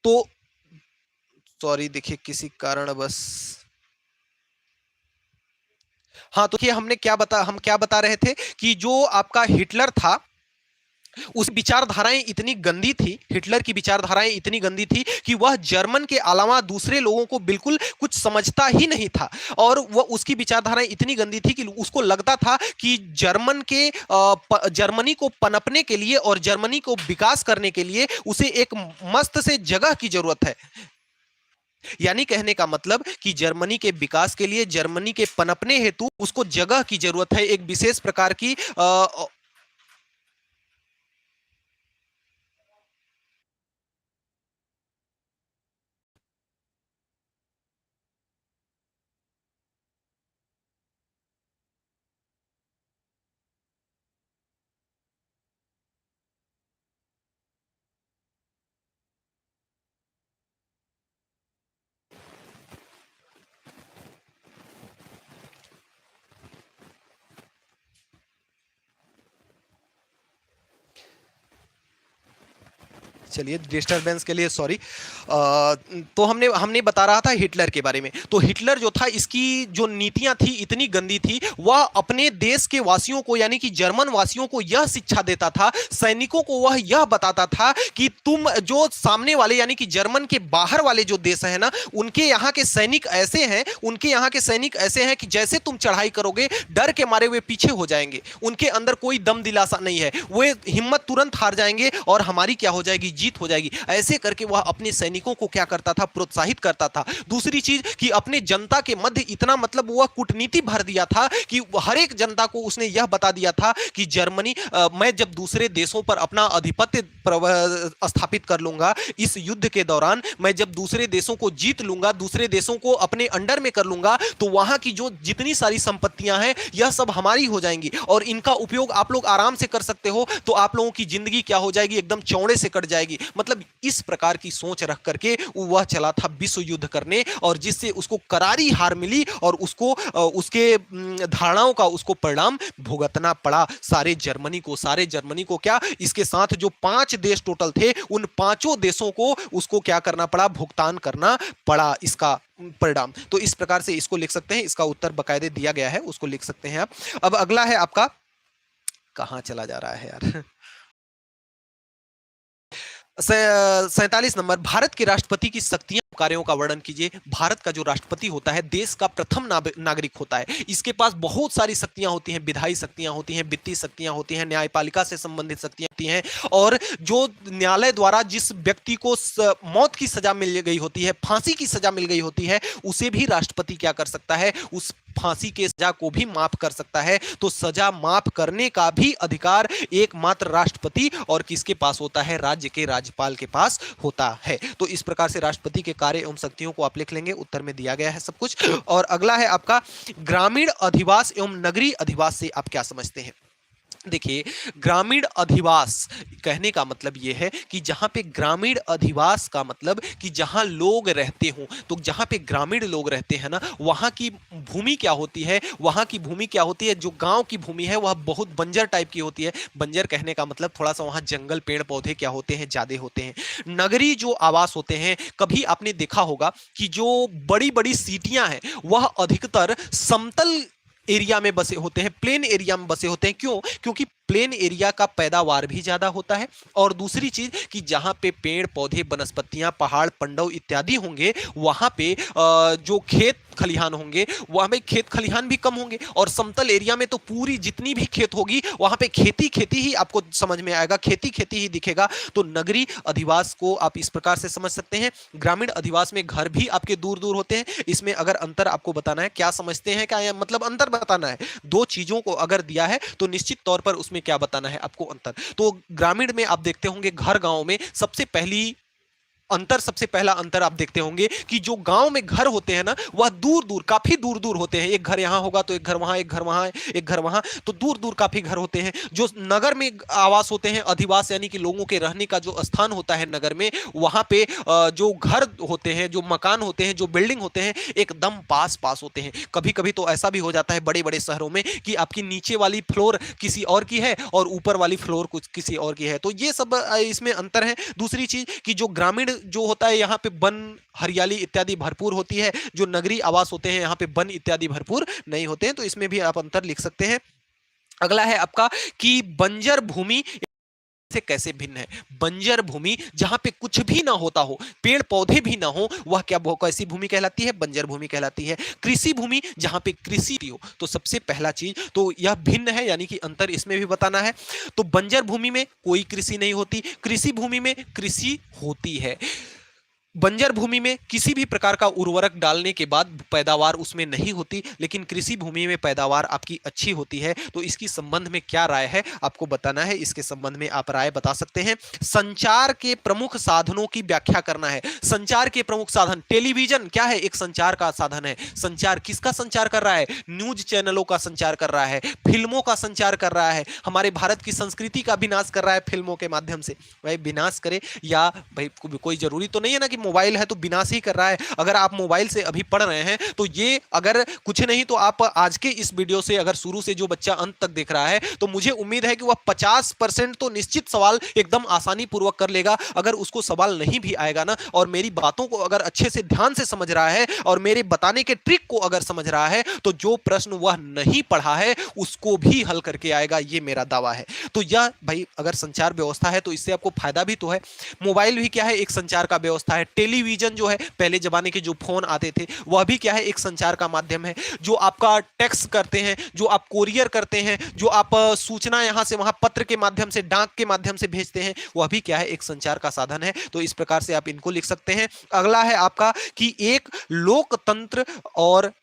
तो सॉरी, देखिए किसी कारण बस, हाँ तो देखिए हम क्या बता रहे थे कि जो आपका हिटलर था, उस विचारधाराएं इतनी गंदी थी, हिटलर की विचारधाराएं इतनी गंदी थी कि वह जर्मन के अलावा दूसरे लोगों को बिल्कुल कुछ समझता ही नहीं था। और वह उसकी विचारधाराएं इतनी गंदी थी कि उसको लगता था कि जर्मनी को पनपने के लिए और जर्मनी को विकास करने के लिए उसे एक मस्त से जगह की जरूरत है। यानी कहने का मतलब कि जर्मनी के विकास के लिए, जर्मनी के पनपने हेतु उसको जगह की जरूरत है, एक विशेष प्रकार की चलिए डिस्टरबेंस के लिए सॉरी। तो हमने हमने बता रहा था हिटलर के बारे में। तो हिटलर जो था, इसकी जो नीतियां थी इतनी गंदी थी, वह अपने देश के वासियों को यानी कि जर्मन वासियों को यह शिक्षा देता था, सैनिकों को वह यह बताता था कि तुम जो सामने वाले यानी कि जर्मन के बाहर वाले जो देश है ना, उनके यहाँ के सैनिक ऐसे हैं, उनके यहाँ के सैनिक ऐसे हैं कि जैसे तुम चढ़ाई करोगे डर के मारे वे पीछे हो जाएंगे, उनके अंदर कोई दम दिलासा नहीं है, वे हिम्मत तुरंत हार जाएंगे और हमारी क्या हो जाएगी, जीत हो जाएगी। ऐसे करके वह अपने सैनिकों को क्या करता था, प्रोत्साहित करता था। दूसरी चीज कि अपने जनता के मध्य इतना मतलब वह कूटनीति भर दिया था कि हर एक जनता को उसने यह बता दिया था कि जर्मनी मैं जब दूसरे देशों पर अपना आधिपत्य स्थापित कर लूंगा, इस युद्ध के दौरान मैं जब दूसरे देशों को जीत लूंगा, दूसरे देशों को अपने अंडर में कर लूंगा, तो वहां की जो जितनी सारी संपत्तियां हैं यह सब हमारी हो जाएंगी और इनका उपयोग आप लोग आराम से कर सकते हो, तो आप लोगों की जिंदगी क्या हो जाएगी, एकदम चौड़े से कट जाएगी। मतलब इस प्रकार की सोच रख करके वह चला था विश्व युद्ध करने, और जिससे उसको करारी हार मिली और उसको उसके धारणाओं का उसको परिणाम भुगतना पड़ा सारे जर्मनी को क्या, इसके साथ जो 5 देश टोटल थे उन पांचों देशों को उसको क्या करना पड़ा, भुगतान करना पड़ा इसका परिणाम। तो इस प्रकार से इसको लिख सकते हैं, इसका उत्तर बकायदे दिया गया है, उसको लिख सकते हैं आप। अब अगला है आपका, कहां चला जा रहा है यार, 47 नंबर, भारत के राष्ट्रपति की शक्तियां कार्यों का वर्णन कीजिए। भारत का जो राष्ट्रपति होता है देश का प्रथम नागरिक होता है, इसके पास बहुत सारी शक्तियां होती हैं, विधायी शक्तियां होती हैं, वित्तीय शक्तियां होती हैं, न्यायपालिका से संबंधित शक्तियां होती हैं, और जो न्यायालय द्वारा जिस व्यक्ति को मौत की सजा मिल गई होती है, फांसी की सजा मिल गई होती है, उसे भी राष्ट्रपति क्या कर सकता है, उस फांसी के सजा को भी माफ कर सकता है। तो सजा माफ करने का भी अधिकार एकमात्र राष्ट्रपति और किसके पास होता है, राज्य के राज्यपाल के पास होता है। तो इस प्रकार से राष्ट्रपति के कार्य एवं शक्तियों को आप लिख लेंगे, उत्तर में दिया गया है सब कुछ। और अगला है आपका, ग्रामीण अधिवास एवं नगरीय अधिवास से आप क्या समझते हैं। देखिए ग्रामीण अधिवास कहने का मतलब यह है कि जहां पे ग्रामीण अधिवास का मतलब कि जहां लोग रहते हों, तो जहां पे ग्रामीण लोग रहते हैं ना, वहां की भूमि क्या होती है, वहां की भूमि क्या होती है, जो गांव की भूमि है वह बहुत बंजर टाइप की होती है। बंजर कहने का मतलब थोड़ा सा वहां जंगल पेड़ पौधे क्या होते हैं, ज्यादा होते हैं। नगरीय जो आवास होते हैं, कभी आपने देखा होगा कि जो बड़ी बड़ी सिटियां हैं वह अधिकतर समतल एरिया में बसे होते हैं, प्लेन एरिया में बसे होते हैं। क्यों? क्योंकि प्लेन एरिया का पैदावार भी ज्यादा होता है, और दूसरी चीज कि जहां पे पेड़ पौधे वनस्पतियां पहाड़ पंडव इत्यादि होंगे, वहां पे जो खेत खलिहान होंगे वहां पे खेत खलिहान भी कम होंगे, और समतल एरिया में तो पूरी जितनी भी खेत होगी वहां पे खेती खेती ही आपको समझ में आएगा, खेती खेती ही दिखेगा। तो नगरीय अधिवास को आप इस प्रकार से समझ सकते हैं। ग्रामीण अधिवास में घर भी आपके दूर दूर होते हैं। इसमें अगर अंतर आपको बताना है, क्या समझते हैं, क्या मतलब अंतर बताना है, दो चीजों को अगर दिया है तो निश्चित तौर पर उसमें इसमें क्या बताना है आपको अंतर। तो ग्रामीण में आप देखते होंगे घर गांव में सबसे पहला अंतर आप देखते होंगे कि जो गांव में घर होते हैं ना, वह दूर दूर, काफी दूर दूर होते हैं। एक घर यहां होगा तो एक घर वहां, एक घर वहां, एक घर वहां, तो दूर दूर काफी घर होते हैं। जो नगर में आवास होते हैं, अधिवास यानी कि लोगों के रहने का जो स्थान होता है नगर में, वहां पे जो घर होते हैं, जो मकान होते हैं, जो बिल्डिंग होते हैं, एकदम पास पास होते हैं। कभी कभी तो ऐसा भी हो जाता है बड़े बड़े शहरों में कि आपकी नीचे वाली फ्लोर किसी और की है और ऊपर वाली फ्लोर कुछ किसी और की है। तो ये सब इसमें अंतर है। दूसरी चीज कि जो ग्रामीण जो होता है, यहाँ पे वन, हरियाली इत्यादि भरपूर होती है। जो नगरीय आवास होते हैं, यहाँ पे वन इत्यादि भरपूर नहीं होते हैं। तो इसमें भी आप अंतर लिख सकते हैं। अगला है आपका कि बंजर भूमि से कैसे भिन्न है। बंजर भूमि जहां पे कुछ भी ना होता हो, पेड़ पौधे भी ना हो, वह क्या कैसी भूमि कहलाती है? बंजर भूमि कहलाती है। कृषि भूमि जहां पे कृषि हो। तो सबसे पहला चीज तो यह भिन्न है, यानी कि अंतर इसमें भी बताना है। तो बंजर भूमि में कोई कृषि नहीं होती, कृषि भूमि में कृषि होती है। बंजर भूमि में किसी भी प्रकार का उर्वरक डालने के बाद पैदावार उसमें नहीं होती, लेकिन कृषि भूमि में पैदावार आपकी अच्छी होती है। तो इसकी संबंध में क्या राय है आपको बताना है। इसके संबंध में आप राय बता सकते हैं। संचार के प्रमुख साधनों की व्याख्या करना है। संचार के प्रमुख साधन, टेलीविजन क्या है? एक संचार का साधन है। संचार किसका संचार कर रहा है? न्यूज चैनलों का संचार कर रहा है, फिल्मों का संचार कर रहा है, हमारे भारत की संस्कृति का विनाश कर रहा है फिल्मों के माध्यम से। भाई विनाश करे या भाई कोई जरूरी तो नहीं है ना कि मोबाइल है तो विनाश ही कर रहा है। अगर आप मोबाइल से अभी पढ़ रहे हैं तो ये अगर कुछ नहीं तो आप आज के इस वीडियो से अगर शुरू से जो बच्चा अंत तक देख रहा है तो मुझे उम्मीद है कि वह 50% तो निश्चित सवाल एकदम आसानी पूर्वक कर लेगा। अगर उसको सवाल नहीं भी आएगा ना और मेरी बातों को अगर अच्छे से ध्यान से समझ रहा है और मेरे बताने के ट्रिक को अगर समझ रहा है तो जो प्रश्न वह नहीं पढ़ा है उसको भी हल करके आएगा, ये मेरा दावा है। तो यह भाई अगर संचार व्यवस्था है तो इससे आपको फायदा भी तो है। मोबाइल भी क्या है? एक संचार का व्यवस्था है। टेलीविजन जो है, पहले जमाने के जो फोन आते थे, वह भी क्या है? एक संचार का माध्यम है। जो आपका टेक्स्ट करते हैं, जो आप कोरियर करते हैं, जो आप सूचना यहां से वहां पत्र के माध्यम से, डाक के माध्यम से भेजते हैं, वह भी क्या है? एक संचार का साधन है। तो इस प्रकार से आप इनको लिख सकते हैं। अगला है आपका कि एक लोकतंत्र और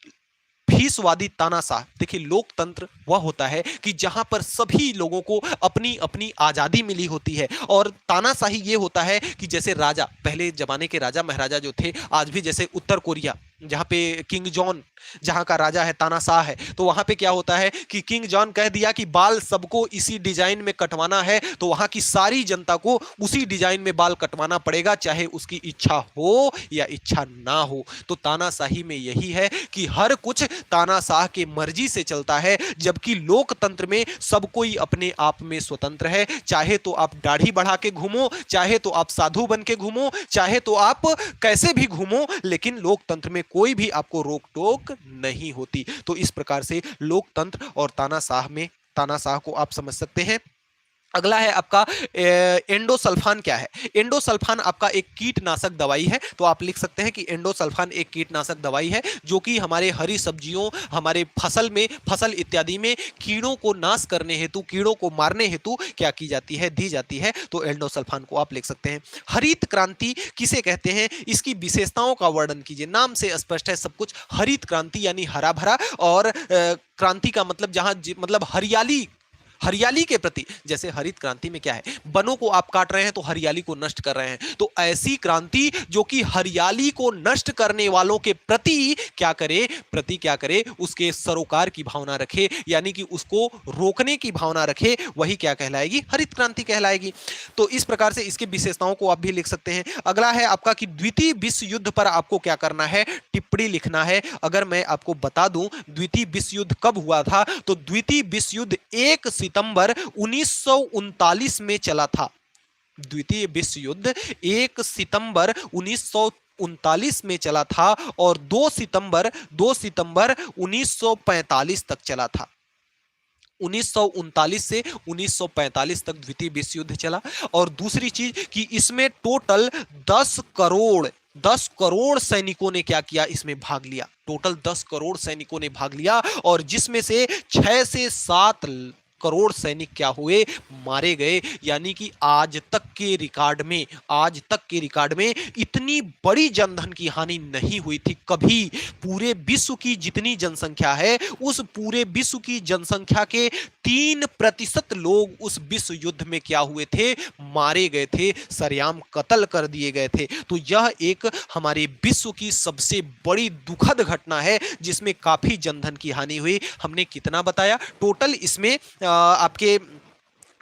फीसवादी तानाशाह। देखिए लोकतंत्र वह होता है कि जहां पर सभी लोगों को अपनी अपनी आजादी मिली होती है, और तानाशाही ये होता है कि जैसे राजा, पहले जमाने के राजा महाराजा जो थे, आज भी जैसे उत्तर कोरिया जहां पे किंग जॉन जहां का राजा है, तानाशाह है, तो वहां पे क्या होता है कि किंग जॉन कह दिया कि बाल सबको इसी डिजाइन में कटवाना है, तो वहां की सारी जनता को उसी डिजाइन में बाल कटवाना पड़ेगा, चाहे उसकी इच्छा हो या इच्छा ना हो। तो तानाशाही में यही है कि हर कुछ तानाशाह के मर्जी से चलता है, जबकि लोकतंत्र में सब कोई अपने आप में स्वतंत्र है। चाहे तो आप दाढ़ी बढ़ा के घूमो, चाहे तो आप साधु बन के घूमो, चाहे तो आप कैसे भी घूमो, लेकिन लोकतंत्र में कोई भी आपको रोक टोक नहीं होती। तो इस प्रकार से लोकतंत्र और तानाशाह को आप समझ सकते हैं। अगला है आपका एंडोसल्फान। क्या है एंडोसल्फान? आपका एक कीटनाशक दवाई है। तो आप लिख सकते हैं कि एंडोसल्फान एक कीटनाशक दवाई है जो कि हमारे हरी सब्जियों, हमारे फसल इत्यादि में कीड़ों को नाश करने हेतु, कीड़ों को मारने हेतु क्या की जाती है? दी जाती है। तो एंडोसल्फान को आप लिख सकते हैं। हरित क्रांति किसे कहते हैं? इसकी विशेषताओं का वर्णन कीजिए। नाम से स्पष्ट है सब कुछ। हरित क्रांति यानी हरा भरा, और क्रांति का मतलब जहां मतलब हरियाली के प्रति, जैसे हरित क्रांति में क्या है? वनों को आप काट रहे हैं तो हरियाली को नष्ट कर रहे हैं। तो ऐसी क्रांति जो कि हरियाली को नष्ट करने वालों के प्रति क्या करे? उसके सरोकार की भावना रखे, यानी कि उसको रोकने की भावना रखे, वही क्या कहलाएगी? हरित क्रांति कहलाएगी। तो इस प्रकार से इसके विशेषताओं को आप भी लिख सकते हैं। अगला है आपका कि द्वितीय विश्व युद्ध पर आपको क्या करना है? टिप्पणी लिखना है। अगर मैं आपको बता दूं द्वितीय विश्व युद्ध कब हुआ था, तो द्वितीय विश्व युद्ध 1 सितंबर 1939 में चला था। द्वितीय विश्व युद्ध 1 सितंबर 1939 में चला था, और 2 सितंबर 1945 तक चला था। 1939 से 1945 तक द्वितीय विश्व युद्ध चला। और दूसरी चीज कि इसमें टोटल 10 करोड़ सैनिकों ने क्या किया? इसमें भाग लिया। टोटल 10 करोड़ सैनिकों ने भाग लिया, और जिसमें से 6 से 7 करोड़ सैनिक क्या हुए, मारे गए। यानी कि आज तक के रिकॉर्ड में इतनी बड़ी जनधन की हानि नहीं हुई थी कभी। पूरे विश्व की जितनी जनसंख्या है, उस पूरे विश्व की जनसंख्या के 3% लोग उस विश्व युद्ध में क्या हुए थे, मारे गए थे, सरेआम कत्ल कर दिए गए थे। तो यह एक हमारे विश्व की सबसे बड़ी दुखद घटना है जिसमें काफी जनधन की हानि हुई। हमने कितना बताया टोटल इसमें आपके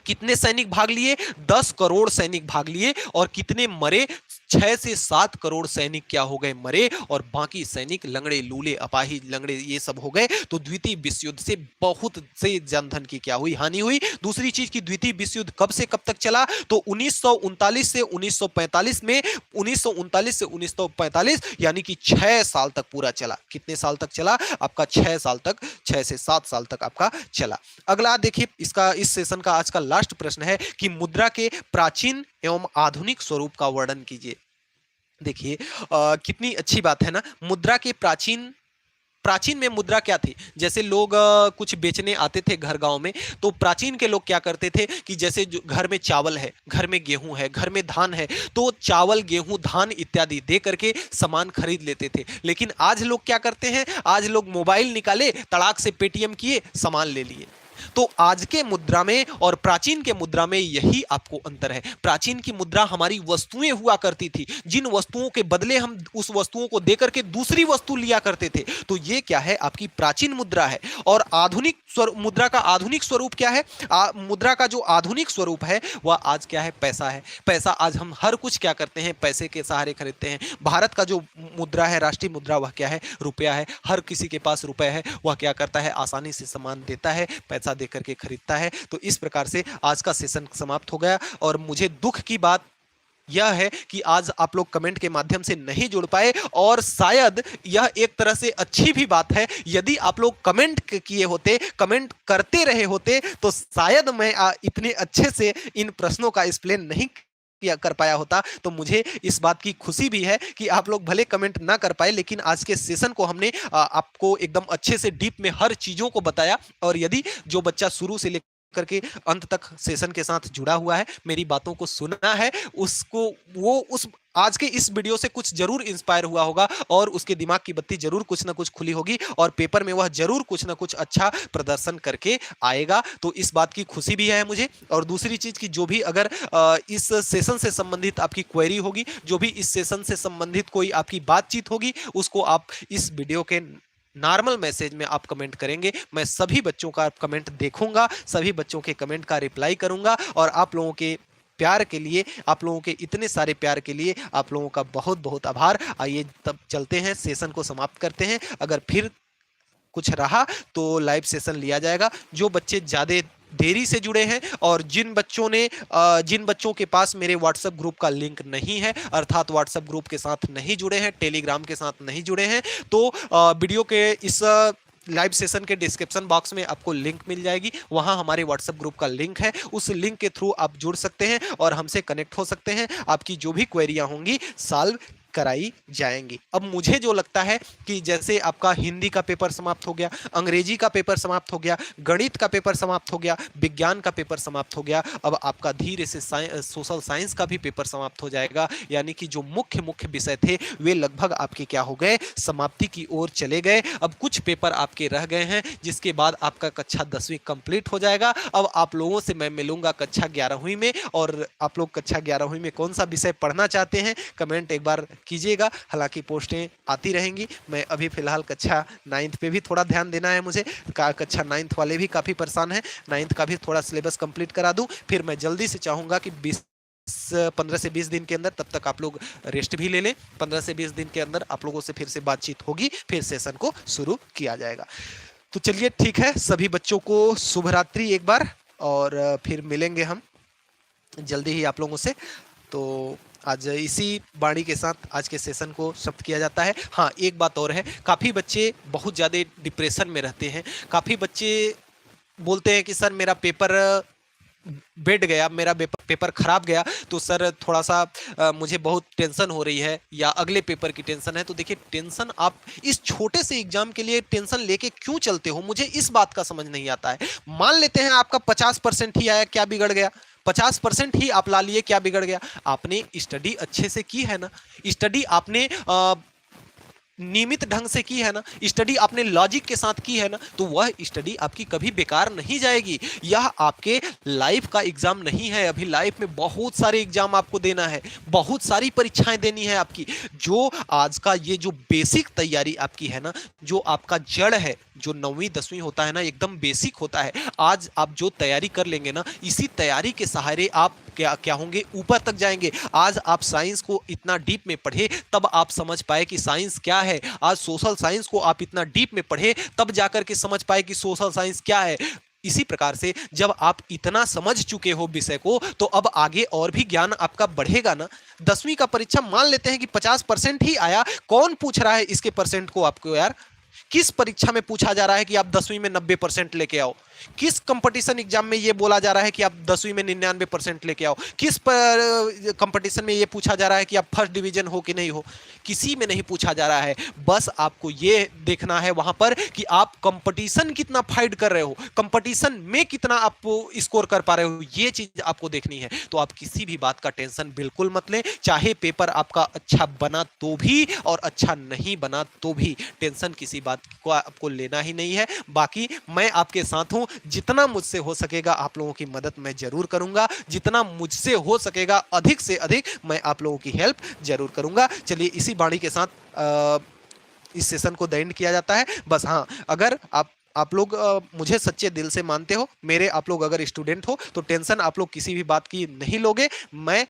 कितने सैनिक भाग लिए, 10 करोड़ सैनिक भाग लिए, और कितने मरे, 6 से 7 करोड़ सैनिक क्या हो गए, मरे, और बाकी सैनिक लंगड़े लूले अपाहिज लंगड़े ये सब हो गए। तो द्वितीय विश्व युद्ध से बहुत से जनधन की क्या हुई, हानि हुई। दूसरी चीज की द्वितीय विश्व युद्ध कब से कब तक चला, तो 1939 से 1945 में, 1939 से 1945 यानी कि 6 साल तक पूरा चला। कितने साल तक चला आपका, 6 साल तक, 6 से 7 साल तक आपका चला। अगला देखिए, इसका इस सेशन का आज का लास्ट प्रश्न है कि मुद्रा के प्राचीन एवं आधुनिक स्वरूप का वर्णन कीजिए। देखिए कितनी अच्छी बात है ना। मुद्रा के प्राचीन में मुद्रा क्या थी, जैसे लोग कुछ बेचने आते थे घर गांव में, तो प्राचीन के लोग क्या करते थे कि जैसे जो घर में चावल है, घर में गेहूं है, घर में धान है, तो चावल गेहूं धान इत्यादि दे करके सामान खरीद लेते थे। लेकिन आज लोग क्या करते हैं, आज लोग मोबाइल निकाले, तड़ाक से पेटीएम किए, सामान ले लिए। तो आज के मुद्रा में और प्राचीन के मुद्रा में यही आपको अंतर है। प्राचीन की मुद्रा हमारी वस्तुएं हुआ करती थी, जिन वस्तुओं के बदले हम उस वस्तुओं को देकर के दूसरी वस्तु लिया करते थे। तो ये क्या है, आपकी प्राचीन मुद्रा है। और आधुनिक मुद्रा का आधुनिक स्वरूप क्या है, मुद्रा का जो आधुनिक स्वरूप है वह आज क्या है, पैसा है। पैसा आज हम हर कुछ क्या करते हैं, पैसे के सहारे खरीदते हैं। भारत का जो मुद्रा है, राष्ट्रीय मुद्रा, वह क्या है, रुपया है। हर किसी के पास रुपया है, वह क्या करता है, आसानी से सामान देता है, पैसा दे करके खरीदता है। तो इस प्रकार से आज का सेशन समाप्त हो गया। और मुझे दुख की बात यह है कि आज आप लोग कमेंट के माध्यम से नहीं जुड़ पाए, और शायद यह एक तरह से अच्छी भी बात है। यदि आप लोग कमेंट किए होते, कमेंट करते रहे होते, तो शायद मैं इतने अच्छे से इन प्रश्नों का एक्सप्लेन नहीं किया कर पाया होता। तो मुझे इस बात की खुशी भी है कि आप लोग भले कमेंट ना कर पाए, लेकिन आज के सेशन को हमने आपको एकदम अच्छे से डीप में हर चीजों को बताया। और यदि जो बच्चा शुरू से करके अंत तक सेशन के साथ जुड़ा हुआ है, मेरी बातों को सुना है, उसको वो उस आज के इस वीडियो से कुछ जरूर इंस्पायर हुआ होगा, और उसके दिमाग की बत्ती जरूर कुछ ना कुछ खुली होगी, और पेपर में वह जरूर कुछ ना कुछ अच्छा प्रदर्शन करके आएगा। तो इस बात की खुशी भी है मुझे। और दूसरी चीज की जो भी अगर इस सेशन से संबंधित आपकी क्वेरी होगी, जो भी इस सेशन से संबंधित कोई आपकी बातचीत होगी, उसको आप इस वीडियो के नॉर्मल मैसेज में आप कमेंट करेंगे। मैं सभी बच्चों का कमेंट देखूंगा, सभी बच्चों के कमेंट का रिप्लाई करूंगा। और आप लोगों के प्यार के लिए, आप लोगों के इतने सारे प्यार के लिए आप लोगों का बहुत बहुत आभार। आइए तब चलते हैं, सेशन को समाप्त करते हैं। अगर फिर कुछ रहा तो लाइव सेशन लिया जाएगा। जो बच्चे ज़्यादा देरी से जुड़े हैं, और जिन बच्चों के पास मेरे व्हाट्सएप ग्रुप का लिंक नहीं है, अर्थात व्हाट्सएप ग्रुप के साथ नहीं जुड़े हैं, टेलीग्राम के साथ नहीं जुड़े हैं, तो वीडियो के इस लाइव सेशन के डिस्क्रिप्शन बॉक्स में आपको लिंक मिल जाएगी। वहां हमारे व्हाट्सएप ग्रुप का लिंक है, उस लिंक के थ्रू आप जुड़ सकते हैं और हमसे कनेक्ट हो सकते हैं। आपकी जो भी क्वेरियां होंगी सॉल्व कराई जाएंगी। अब मुझे जो लगता है कि जैसे आपका हिंदी का पेपर समाप्त हो गया, अंग्रेजी का पेपर समाप्त हो गया, गणित का पेपर समाप्त हो गया, विज्ञान का पेपर समाप्त हो गया, अब आपका धीरे से सोशल साइंस का भी पेपर समाप्त हो जाएगा। यानी कि जो मुख्य विषय थे वे लगभग आपके क्या हो गए, समाप्ति की ओर चले गए। अब कुछ पेपर आपके रह गए हैं, जिसके बाद आपका कक्षा 10वीं कंप्लीट हो जाएगा। अब आप लोगों से मैं मिलूंगा कक्षा 11वीं में, और आप लोग कक्षा 11वीं में कौन सा विषय पढ़ना चाहते हैं कमेंट एक बार कीजिएगा। हालांकि पोस्टें आती रहेंगी। मैं अभी फिलहाल कक्षा 9th पे भी थोड़ा ध्यान देना है मुझे, कक्षा 9th वाले भी काफ़ी परेशान हैं। 9th का भी थोड़ा सिलेबस कंप्लीट करा दूं, फिर मैं जल्दी से चाहूँगा कि 15 से 20 दिन के अंदर, तब तक आप लोग रेस्ट भी ले लें। 15 से 20 दिन के अंदर आप लोगों से फिर से बातचीत होगी, फिर सेशन को शुरू किया जाएगा। तो चलिए ठीक है, सभी बच्चों को शुभ रात्रि एक बार, और फिर मिलेंगे हम जल्दी ही आप लोगों से। तो आज इसी वाणी के साथ आज के सेशन को समाप्त किया जाता है। हाँ, एक बात और है, काफ़ी बच्चे बहुत ज़्यादा डिप्रेशन में रहते हैं। काफ़ी बच्चे बोलते हैं कि सर मेरा पेपर बैठ गया, मेरा पेपर खराब गया, तो सर थोड़ा सा मुझे बहुत टेंशन हो रही है, या अगले पेपर की टेंशन है। तो देखिए, टेंशन आप इस छोटे से एग्जाम के लिए टेंशन लेके क्यों चलते हो, मुझे इस बात का समझ नहीं आता है। मान लेते हैं आपका 50% ही आया, क्या बिगड़ गया? 50% ही आप ला लिए, क्या बिगड़ गया? आपने स्टडी अच्छे से की है ना, स्टडी आपने नियमित ढंग से की है ना, स्टडी आपने लॉजिक के साथ की है ना, तो वह स्टडी आपकी कभी बेकार नहीं जाएगी। यह आपके लाइफ का एग्जाम नहीं है। अभी लाइफ में बहुत सारे एग्जाम आपको देना है, बहुत सारी परीक्षाएं देनी है आपकी। जो आज का ये जो बेसिक तैयारी आपकी है ना, जो आपका जड़ है, जो 9वीं 10वीं होता है ना, एकदम बेसिक होता है। आज आप जो तैयारी कर लेंगे ना, इसी तैयारी के सहारे आप क्या क्या होंगे, ऊपर तक जाएंगे। आज आप साइंस को इतना डीप में पढ़े, तब आप समझ पाए कि साइंस क्या है। आज सोशल साइंस को आप इतना डीप में पढ़े, तब जाकर के समझ पाए कि सोशल साइंस क्या है। इसी प्रकार से जब आप इतना समझ चुके हो विषय को, तो अब आगे और भी ज्ञान आपका बढ़ेगा ना। 10वीं का परीक्षा मान लेते हैं कि 50% ही आया, कौन पूछ रहा है इसके परसेंट को आपको यार? किस परीक्षा में पूछा जा रहा है कि आप 10वीं में 90% लेके आओ? किस कंपटीशन एग्जाम में ये बोला जा रहा है कि आप 10वीं में 99% लेके आओ? किस कंपटीशन में ये पूछा जा रहा है कि आप फर्स्ट डिवीजन हो कि नहीं हो? किसी में नहीं पूछा जा रहा है। बस आपको ये देखना है वहां पर कि आप कंपटीशन कितना फाइट कर रहे हो, कंपटीशन में कितना आप स्कोर कर पा रहे हो, ये चीज आपको देखनी है। तो आप किसी भी बात का टेंशन बिल्कुल मत लें, चाहे पेपर आपका अच्छा बना तो भी और अच्छा नहीं बना तो भी, टेंशन किसी बात को आपको लेना ही नहीं है। बाकी मैं आपके साथ हूं, जितना मुझसे हो सकेगा आप लोगों की मदद मैं जरूर करूंगा, जितना मुझसे हो सकेगा अधिक से अधिक मैं आप लोगों की हेल्प जरूर करूंगा। चलिए, इसी बाणी के साथ इस सेशन को द एंड किया जाता है। बस हाँ, अगर आप लोग मुझे सच्चे दिल से मानते हो, मेरे आप लोग अगर स्टूडेंट हो, तो टेंशन आप लोग किसी भी बात की नहीं लोगे। मैं